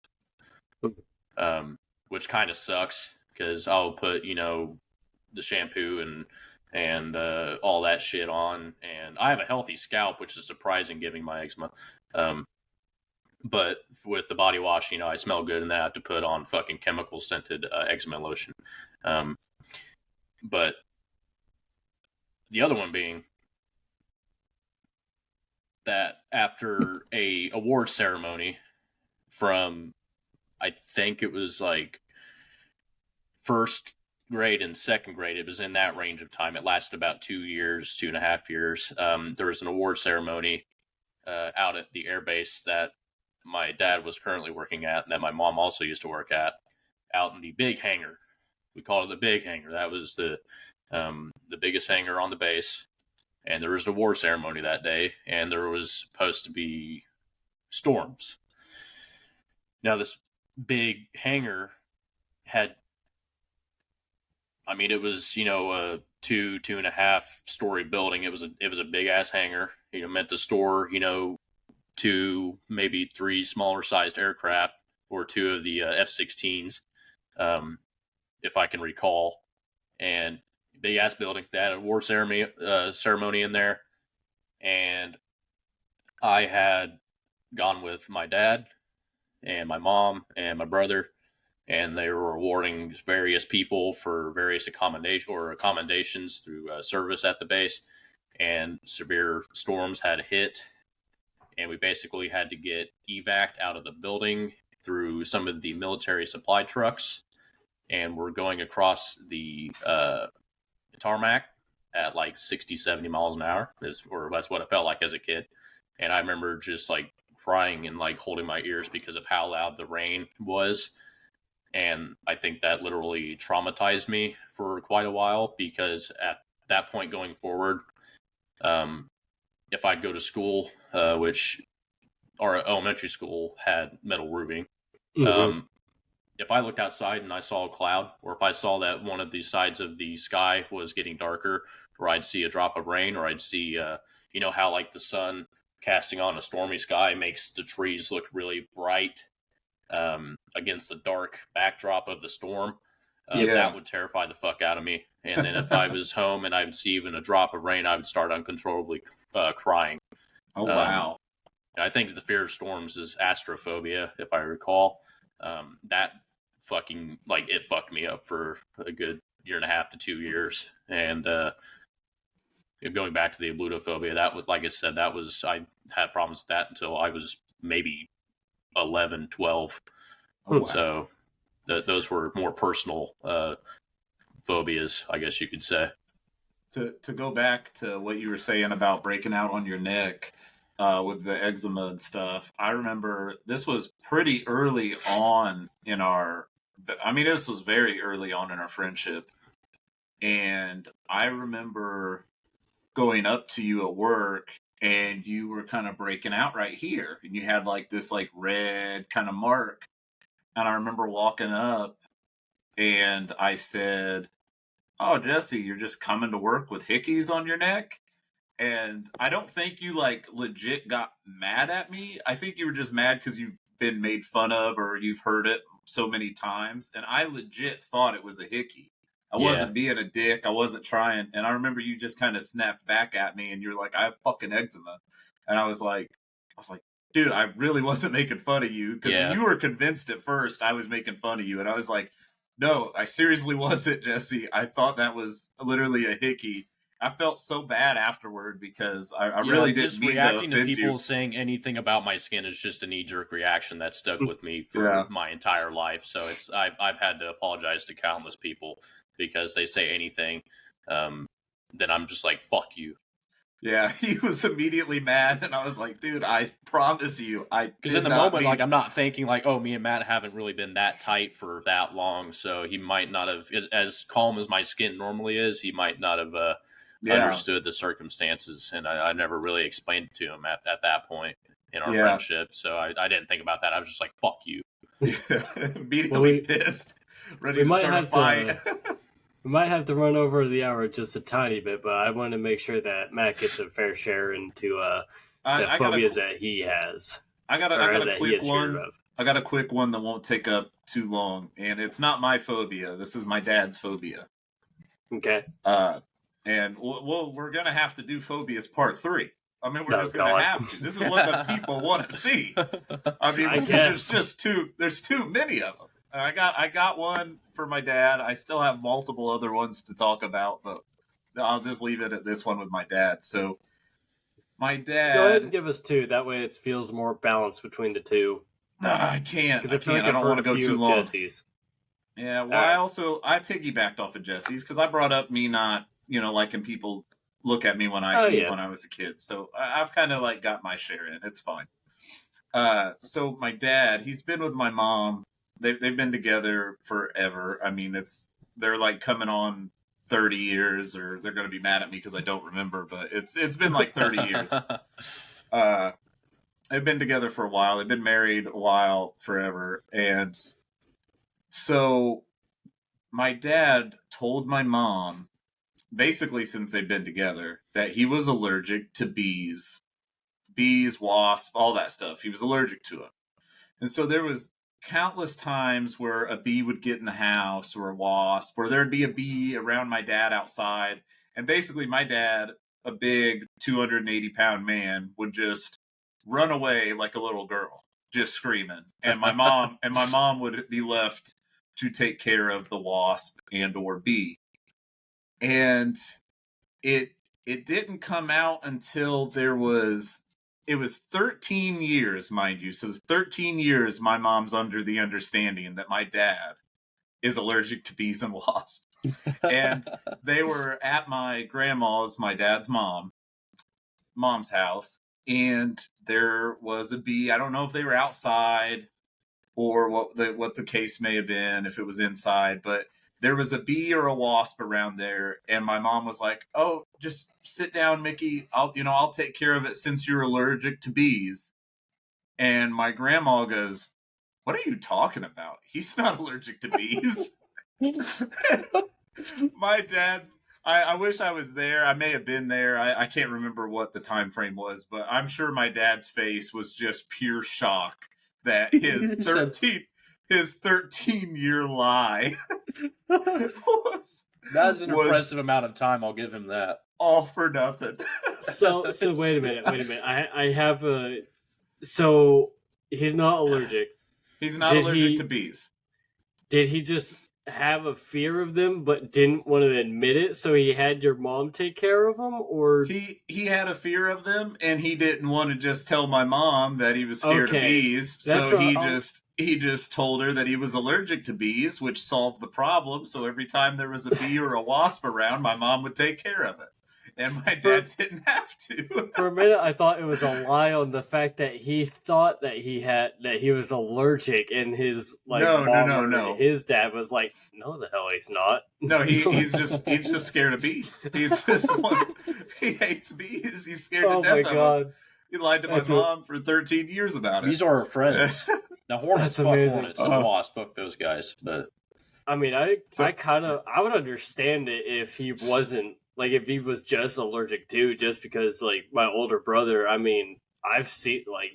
um, which kind of sucks because I'll put the shampoo and all that shit on, and I have a healthy scalp, which is surprising given my eczema. Um, but with the body wash, I smell good, and then I have to put on fucking chemical scented eczema lotion. Um, but the other one being that after a award ceremony from I think it was like first grade and second grade. It was in that range of time. It lasted about 2 years, 2.5 years. There was an award ceremony out at the airbase that my dad was currently working at, and that my mom also used to work at, out in the big hangar. We called it the big hangar. That was the biggest hangar on the base. And there was an award ceremony that day, and there was supposed to be storms. Now, this big hangar had, I mean, it was a 2.5 story building. It was a big ass hangar. Meant to store two maybe three smaller sized aircraft or two of the F-16s, if I can recall. And big ass building. They had a war ceremony in there, and I had gone with my dad and my mom and my brother, and they were awarding various people for various accommodations through service at the base. And severe storms had hit, and we basically had to get evac out of the building through some of the military supply trucks, and we're going across the tarmac at like 60, 70 miles an hour, or that's what it felt like as a kid. And I remember just like crying and like holding my ears because of how loud the rain was. And I think that literally traumatized me for quite a while, because at that point going forward, if I'd go to school, which our elementary school had metal roofing, Mm-hmm. if I looked outside and I saw a cloud, or if I saw that one of the sides of the sky was getting darker, or I'd see a drop of rain, or I'd see, how like the sun casting on a stormy sky makes the trees look really bright against the dark backdrop of the storm. Yeah. That would terrify the fuck out of me. And then if I was home and I would see even a drop of rain, I would start uncontrollably crying. Oh, Um, wow. I think the fear of storms is astrophobia, if I recall. That fucking like it fucked me up for a good year and a half to 2 years. And going back to the ablutophobia, that was, like I said, I had problems with that until I was maybe 11, 12. Oh, wow. So those were more personal phobias, I guess you could say. To go back to what you were saying about breaking out on your neck with the eczema and stuff, I remember this was pretty early on in this was very early on in our friendship. And I remember going up to you at work, and you were kind of breaking out right here, and you had like this like red kind of mark. And I remember walking up, and I said, "Oh, Jesse, you're just coming to work with hickeys on your neck?" And I don't think you like legit got mad at me. I think you were just mad because you've been made fun of or you've heard it so many times. And I legit thought it was a hickey. I Yeah, wasn't being a dick. I wasn't trying. And I remember you just kind of snapped back at me, and you're like, "I have fucking eczema." And I was like, dude, I really wasn't making fun of you, because yeah, you were convinced at first I was making fun of you. And I was like, no, I seriously wasn't, Jesse. I thought that was literally a hickey. I felt so bad afterward because I really didn't just mean reacting to to offend people you. saying anything about my skin is just a knee-jerk reaction that stuck with me for Yeah. my entire life. So I've had to apologize to countless people because they say anything, then I'm just like, fuck you. Yeah, he was immediately mad, and I was like, dude, I promise you, I Because did in the not moment, mean... like, I'm not thinking like, oh, me and Matt haven't really been that tight for that long, so he might not have, as calm as my skin normally is, he might not have Yeah, understood the circumstances, and I never really explained it to him at that point in our yeah. friendship, so I didn't think about that. I was just like, fuck you. Immediately pissed, ready we to might start a have fight. we might have to run over the hour just a tiny bit, but I want to make sure that Matt gets a fair share into the I got phobias that he has, I got or a that he quick is scared one. of. I got a quick one that won't take up too long, and it's not my phobia. This is my dad's phobia. Okay. And we're gonna have to do phobias part 3. I mean, we're Oh, just gonna God. have to. This is what the people want to see. I mean, I there's guess. just too. There's too many of them. And I got one for my dad. I still have multiple other ones to talk about, but I'll just leave it at this one with my dad. So, my Go ahead and dad. give us 2. That way it feels more balanced between the 2. I can't. Because I I feel can't. like I I've don't want heard to a go few too of long. Jesse's. Yeah. Well, All right. I piggybacked off of Jesse's because I brought up me not liking people look at me when Oh, yeah. when I was a kid. So I've kind of like got my share in. It's fine. So my dad, he's been with my mom. They've been together forever. I mean, they're like coming on 30 years, or they're going to be mad at me because I don't remember, but it's been like 30 years. They've been together for a while. They've been married a while, forever. And so my dad told my mom, basically since they've been together, that he was allergic to bees, wasps, all that stuff. He was allergic to them. And so there was countless times where a bee would get in the house, or a wasp, or there'd be a bee around my dad outside. And basically my dad, a big 280-pound man, would just run away like a little girl, just screaming. And my mom would be left to take care of the wasp and or bee. And it didn't come out until it was 13 years, mind you. So 13 years my mom's under the understanding that my dad is allergic to bees and wasps. And they were at my grandma's, my dad's mom's house, and there was a bee. I don't know if they were outside or what the case may have been, if it was inside, but there was a bee or a wasp around there, and my mom was like, "Oh, just sit down, Mickey. I'll take care of it since you're allergic to bees." And my grandma goes, "What are you talking about? He's not allergic to bees." My dad, I wish I was there. I may have been there. I can't remember what the time frame was, but I'm sure my dad's face was just pure shock that his 13-year lie That's an was impressive amount of time. I'll give him that. all for nothing. So wait a minute. I have a. So he's not allergic. He's not allergic to bees. Did he just have a fear of them but didn't want to admit it, so he had your mom take care of them? Or he had a fear of them, and he didn't want to just tell my mom that he was scared of bees. So he just told her that he was allergic to bees, which solved the problem. So every time there was a bee or a wasp around, my mom would take care of it, and my dad didn't have to. For a minute, I thought it was a lie on the fact that he thought that he was allergic, and his No. his dad was like, "No, the hell he's not." No, he's just scared of bees. He hates bees. He's scared to death of them. He lied to my mom for 13 years about it. These are our friends. Now hornets, fuck amazing. hornets, and wasps, fuck those guys. But I mean, I would understand it if he wasn't, like, if he was just allergic to, just because, like, my older brother, I mean, I've seen, like,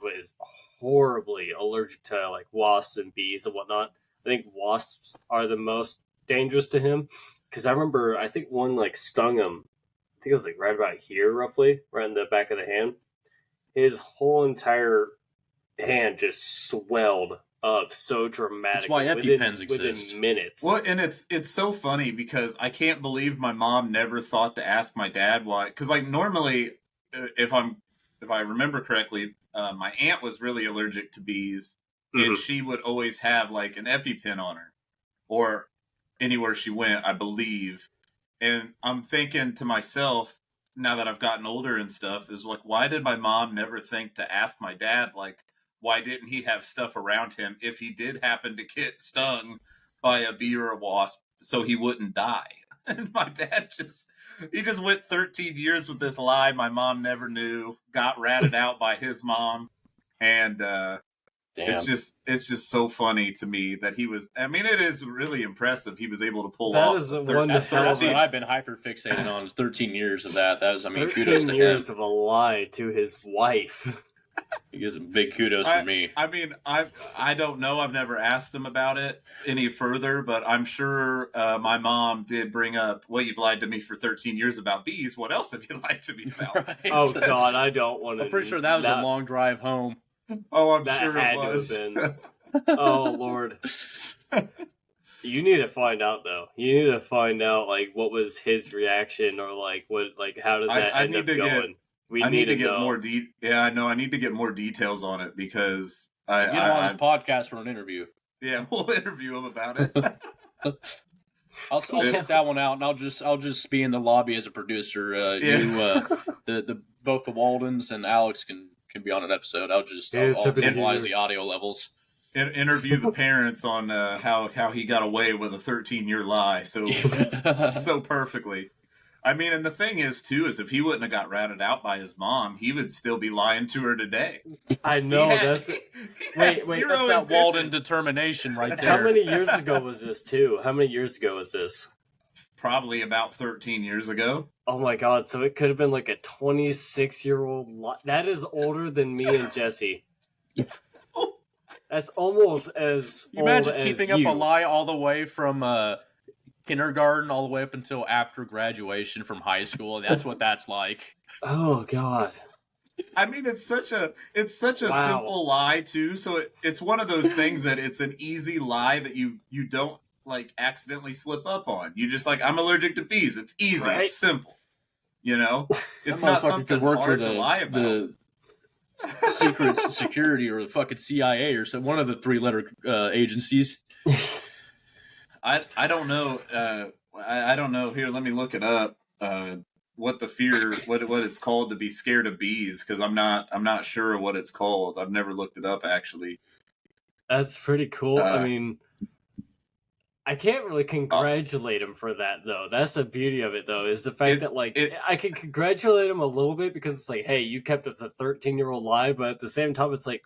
was horribly allergic to, like, wasps and bees and whatnot. I think wasps are the most dangerous to him, because I think one, like, stung him. I think it was, like, right about here, roughly, right in the back of the hand. His whole entire hand just swelled so dramatic. That's why EpiPens exist. Within minutes. Well, and it's so funny because I can't believe my mom never thought to ask my dad why. Because like normally, if I remember correctly, my aunt was really allergic to bees, and she would always have like an EpiPen on her, or anywhere she went, I believe. And I'm thinking to myself, now that I've gotten older and stuff, is like, why did my mom never think to ask my dad, like, why didn't he have stuff around him if he did happen to get stung by a bee or a wasp so he wouldn't die? And my dad he just went 13 years with this lie my mom never knew, got ratted out by his mom. And it's just so funny to me that he was. I mean, it is really impressive. He was able to pull that off. Is the one That's hell of what a, I've been hyper fixated on. 13 years of that. That was, I mean, 13 kudos to years him. of a lie to his wife. He gives him big kudos for me. I mean, I don't know. I've never asked him about it any further, but I'm sure my mom did bring up, well, you've lied to me for 13 years about bees. What else have you lied to me about? Right? Oh God, I don't want to. I'm pretty sure that was a long drive home. Oh, I'm That sure had it was. to have been. Oh Lord. You need to find out though. You need to find out like what was his reaction or like what like how did that end up going? I need to get more I know. I need to get more details on it because Get him on his podcast for an interview. Yeah, we'll interview him about it. I'll sort that one out, and I'll just be in the lobby as a producer. Both the Waldens and Alex can be on an episode. I'll analyze the audio levels. Interview the parents on how he got away with a 13-year lie so perfectly. I mean, and the thing is, too, is if he wouldn't have got ratted out by his mom, he would still be lying to her today. I know. Wait, that's that Walden determination right there. How many years ago was this, too? How many years ago was this? Probably about 13 years ago. Oh, my God. So it could have been like a 26-year-old lie. That is older than me and Jesse. That's almost as old as you. Imagine keeping up a lie all the way from... kindergarten all the way up until after graduation from high school. That's what that's like. Oh God. I mean, it's such a simple lie too. So it's one of those things that it's an easy lie that you don't like accidentally slip up on. You just like, I'm allergic to bees. It's easy. Right? It's simple. You know, it's not something hard to lie about. The secret security or the fucking CIA or one of the 3-letter agencies. I don't know. I don't know. Here, let me look it up. What it's called to be scared of bees? Because I'm not sure what it's called. I've never looked it up actually. That's pretty cool. I mean, I can't really congratulate him for that though. That's the beauty of it though, is the fact that I can congratulate him a little bit because it's like, hey, you kept a 13-year-old lie, but at the same time, it's like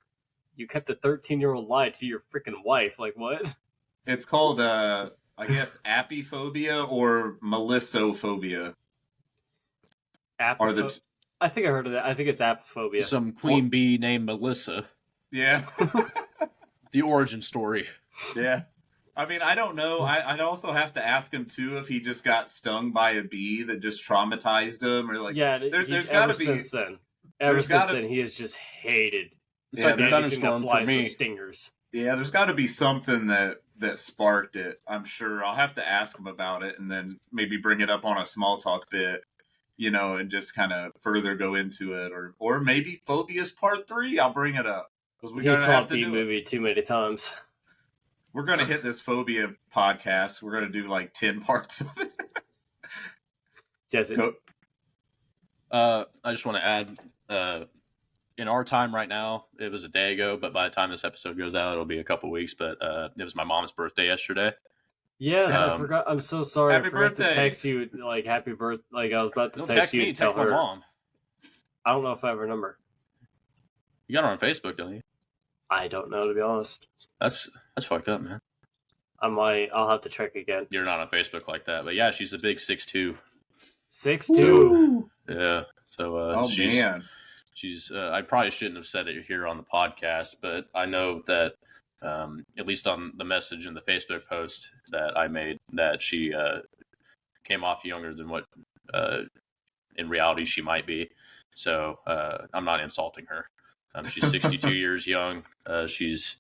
you kept a 13-year-old lie to your freaking wife. Like what? It's called, I guess, apiphobia or melissophobia. I think I heard of that. I think it's apiphobia. Some queen bee named Melissa. Yeah. The origin story. Yeah. I mean, I don't know. I'd also have to ask him, too, if he just got stung by a bee that just traumatized him. Or like, yeah, there's got to be... Ever since then, he has just hated... It's like the thunderstorm for me. Stingers. Yeah, there's got to be something that sparked it. I'm sure. I'll have to ask him about it and then maybe bring it up on a small talk bit, you know, and just kind of further go into it, or maybe Phobias Part 3. I'll bring it up because we saw the movie too many times. We're gonna hit this phobia podcast. We're gonna do like 10 parts of it. Jesse, I just want to add. In our time right now, it was a day ago, but by the time this episode goes out, it'll be a couple weeks. But it was my mom's birthday yesterday. Yes, I forgot. I'm so sorry. I forgot to text you like happy birthday. Like I was about to text you to tell her. My mom. I don't know if I have her number. You got her on Facebook, don't you? I don't know, to be honest. That's fucked up, man. I'll have to check again. You're not on Facebook like that, but yeah, she's a big 6'2". 6'2". Yeah. So man. She's. I probably shouldn't have said it here on the podcast, but I know that at least on the message in the Facebook post that I made, that she came off younger than what in reality she might be. So I'm not insulting her. She's 62 years young. She's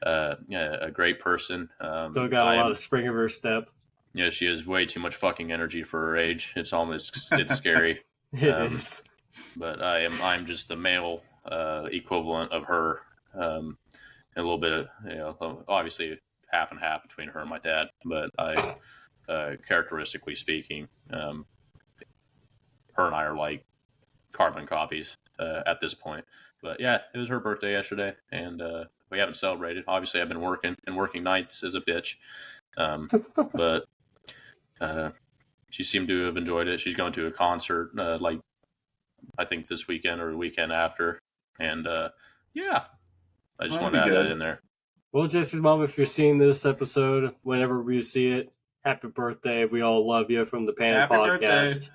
a great person. Still got a lot of spring of her step. Yeah, she has way too much fucking energy for her age. It's scary. It is. But I'm just the male equivalent of her. A little bit of, obviously half and half between her and my dad. But characteristically speaking, her and I are like carbon copies at this point. But yeah, it was her birthday yesterday, and we haven't celebrated. Obviously, I've been working nights as a bitch. But she seemed to have enjoyed it. She's going to a concert, like I think this weekend or the weekend after. And yeah, I just wanted to add that in there. Well, Jesse's mom, if you're seeing this episode, whenever we see it, happy birthday. We all love you from the P.A.N. podcast. Birthday.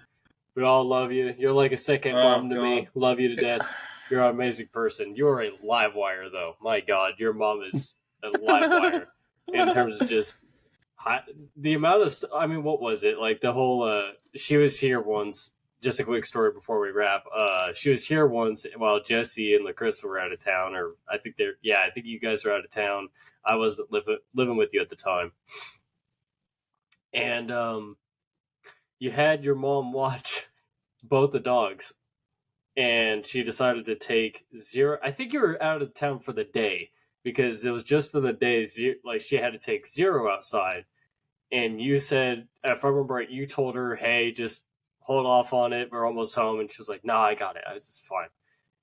We all love you. You're like a second mom to me. Love you to death. You're an amazing person. You're a live wire, though. My God, your mom is a live wire in terms of just the amount of. I mean, what was it like? The whole. She was here once. Just a quick story before we wrap. She was here once while Jesse and LaCrystal were out of town, or I think I think you guys were out of town. I wasn't living with you at the time, and you had your mom watch both the dogs, and she decided to take zero. I think you were out of town for the day because it was just for the day. Like she had to take zero outside, and you said, if I remember right, you told her, "Hey, just hold off on it. We're almost home." And she was like, "Nah, I got it. It's fine."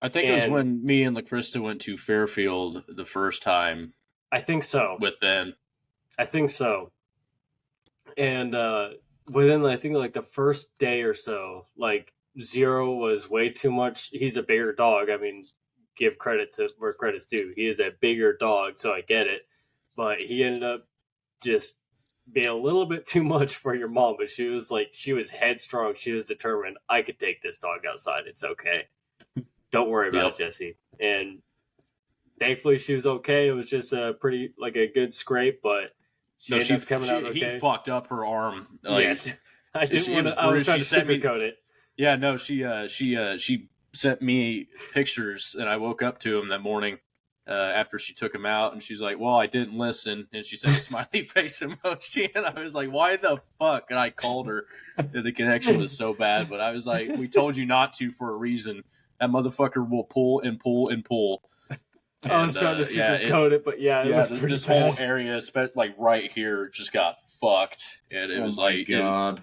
I think it was when me and LaCrystal went to Fairfield the first time. I think so. With Ben. I think so. And within, I think, like the first day or so, like Zero was way too much. He's a bigger dog. I mean, give credit to where credit's due. He is a bigger dog, so I get it. But he ended up just being a little bit too much for your mom. But she was headstrong. She was determined. I could take this dog outside. It's okay. Don't worry about it, Jesse. And thankfully, she was okay. It was just a good scrape, but she ended up coming out okay. He fucked up her arm. Yes, I didn't want to. I was trying to sugarcoat it. Yeah, no, she sent me pictures, and I woke up to him that morning after she took him out, and she's like, "Well, I didn't listen," and she sent a smiley face emoji, and I was like, "Why the fuck?" And I called her. The connection was so bad, but I was like, "We told you not to for a reason. That motherfucker will pull and pull and pull." And, I was trying to sugarcoat it, but it was pretty this bad. whole area, like right here, just got fucked, and it was like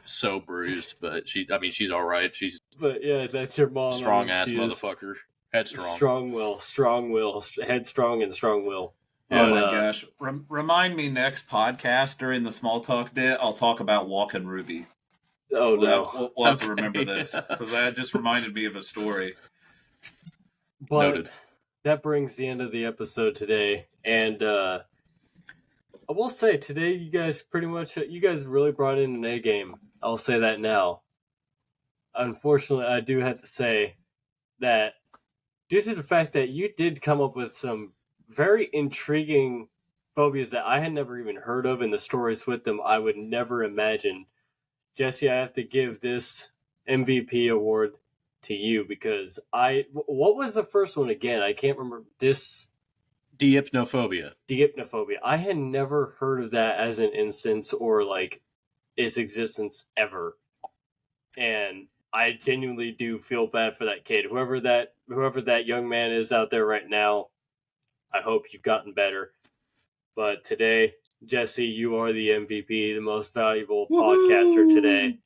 so bruised. But she's all right. But yeah, that's your mom. Strong ass motherfucker, headstrong, strong will, headstrong and strong will. Oh my gosh! Remind me next podcast during the small talk bit. I'll talk about Walking Ruby. Oh no, we'll have to remember this because that just reminded me of a story. But noted. That brings the end of the episode today, and I will say today you guys really brought in an A game. I'll say that now. Unfortunately, I do have to say that due to the fact that you did come up with some very intriguing phobias that I had never even heard of, and the stories with them I would never imagine. Jesse, I have to give this MVP award to you because what was the first one again? I can't remember. Dehypnophobia. I had never heard of that as an instance or like its existence ever, and I genuinely do feel bad for that kid. Whoever that young man is out there right now, I hope you've gotten better. But today, Jesse, you are the MVP, the most valuable podcaster today.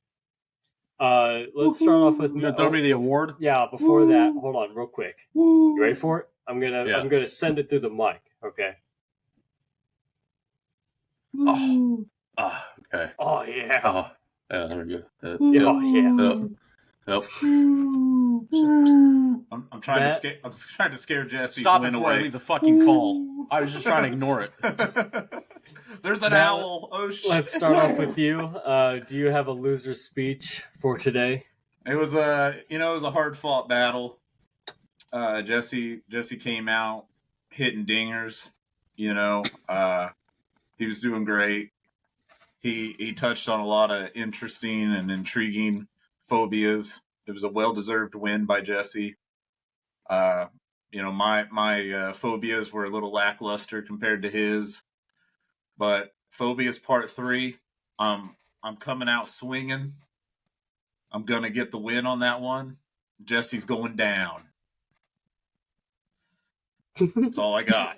Let's start off with you throw me the award. Yeah, before that, hold on, real quick. You ready for it? I'm gonna send it through the mic. Okay. Oh. Okay. Oh yeah. Oh yeah. There we go. Oh yeah. Nope. I'm trying to scare Jesse. Stop it before I leave the fucking call. I was just trying to ignore it. There's an owl. Oh shit. Let's start off with you. Do you have a loser speech for today? It was a hard fought battle. Jesse came out hitting dingers. He was doing great. He touched on a lot of interesting and intriguing phobias. It was a well-deserved win by Jesse. my phobias were a little lackluster compared to his. But Phobias Part 3, I'm coming out swinging. I'm going to get the win on that one. Jesse's going down. That's all I got.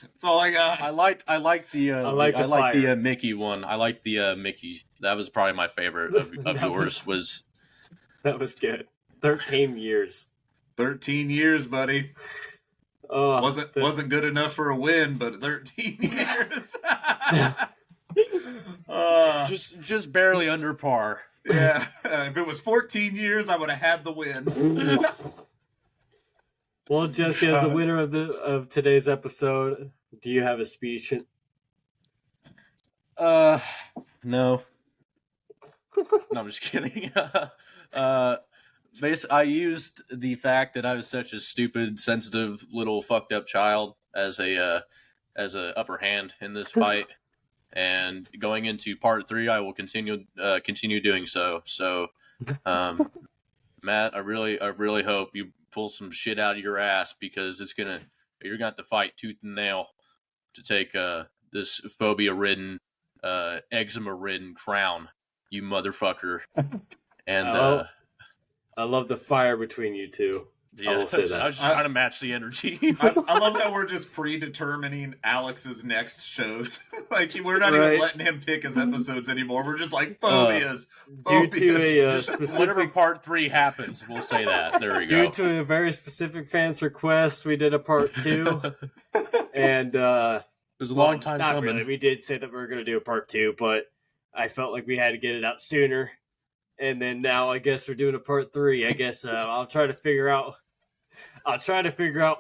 That's all I got. I like the Mickey one. I like the Mickey. That was probably my favorite of yours. That was good. 13 years. 13 years, buddy. Wasn't good enough for a win, but 13 years. Just barely under par. Yeah, if it was 14 years, I would have had the win. Well, Jesse, as the winner of today's episode, do you have a speech? No. No, I'm just kidding. I used the fact that I was such a stupid, sensitive, little fucked up child as a upper hand in this fight, and going into part 3, I will continue doing so. So, Matt, I really hope you pull some shit out of your ass, because you're gonna have to fight tooth and nail to take this phobia-ridden, eczema-ridden crown, you motherfucker. And I love the fire between you two. yeah, I will say that. I was just trying to match the energy. I love how we're just predetermining Alex's next shows. Like, we're not even letting him pick his episodes anymore. We're just like, phobias. Due to a just whenever part 3 happens, we'll say that. There we go. Due to a very specific fan's request, we did a part 2. And it was a long time not coming. Really. We did say that we were going to do a part 2, but I felt like we had to get it out sooner. And then now I guess we're doing a part 3. I guess I'll try to figure out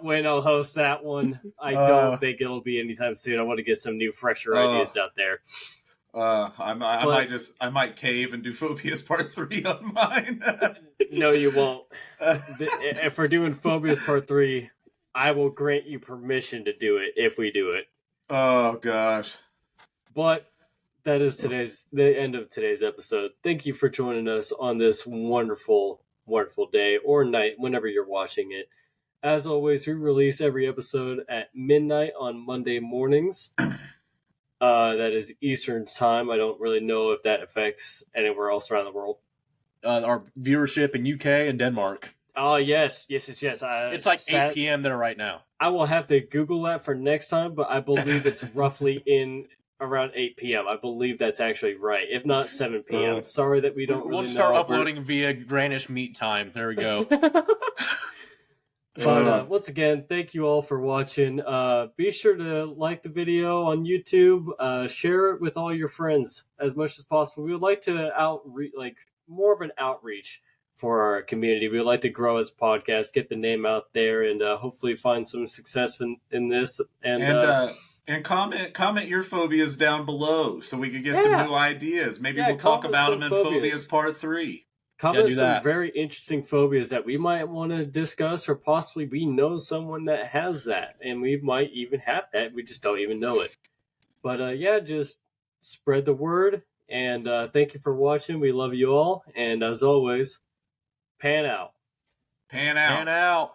when I'll host that one. I don't think it'll be anytime soon. I want to get some new, fresher ideas out there. I might cave and do Phobias Part 3 on mine. No, you won't. If we're doing Phobias Part 3, I will grant you permission to do it if we do it. Oh gosh. But that is the end of today's episode. Thank you for joining us on this wonderful, wonderful day or night, whenever you're watching it. As always, we release every episode at midnight on Monday mornings. That is Eastern time. I don't really know if that affects anywhere else around the world. Our viewership in UK and Denmark. Oh, yes. It's like 8 p.m. there right now. I will have to Google that for next time, but I believe it's roughly in around 8 p.m. I believe that's actually right. If not 7 p.m. Sorry that we don't really know. We'll start uploading via Greenwich Meat Time. There we go. But once again, thank you all for watching. Be sure to like the video on YouTube. Share it with all your friends as much as possible. We would like to more of an outreach for our community. We would like to grow as a podcast, get the name out there, and hopefully find some success in this. And comment your phobias down below so we could get some new ideas. Maybe we'll talk about them in Phobias Part 3. Comment some very interesting phobias that we might want to discuss, or possibly we know someone that has that, and we might even have that. We just don't even know it. But just spread the word, and thank you for watching. We love you all, and as always, P.A.N. out. P.A.N. out. P.A.N. out.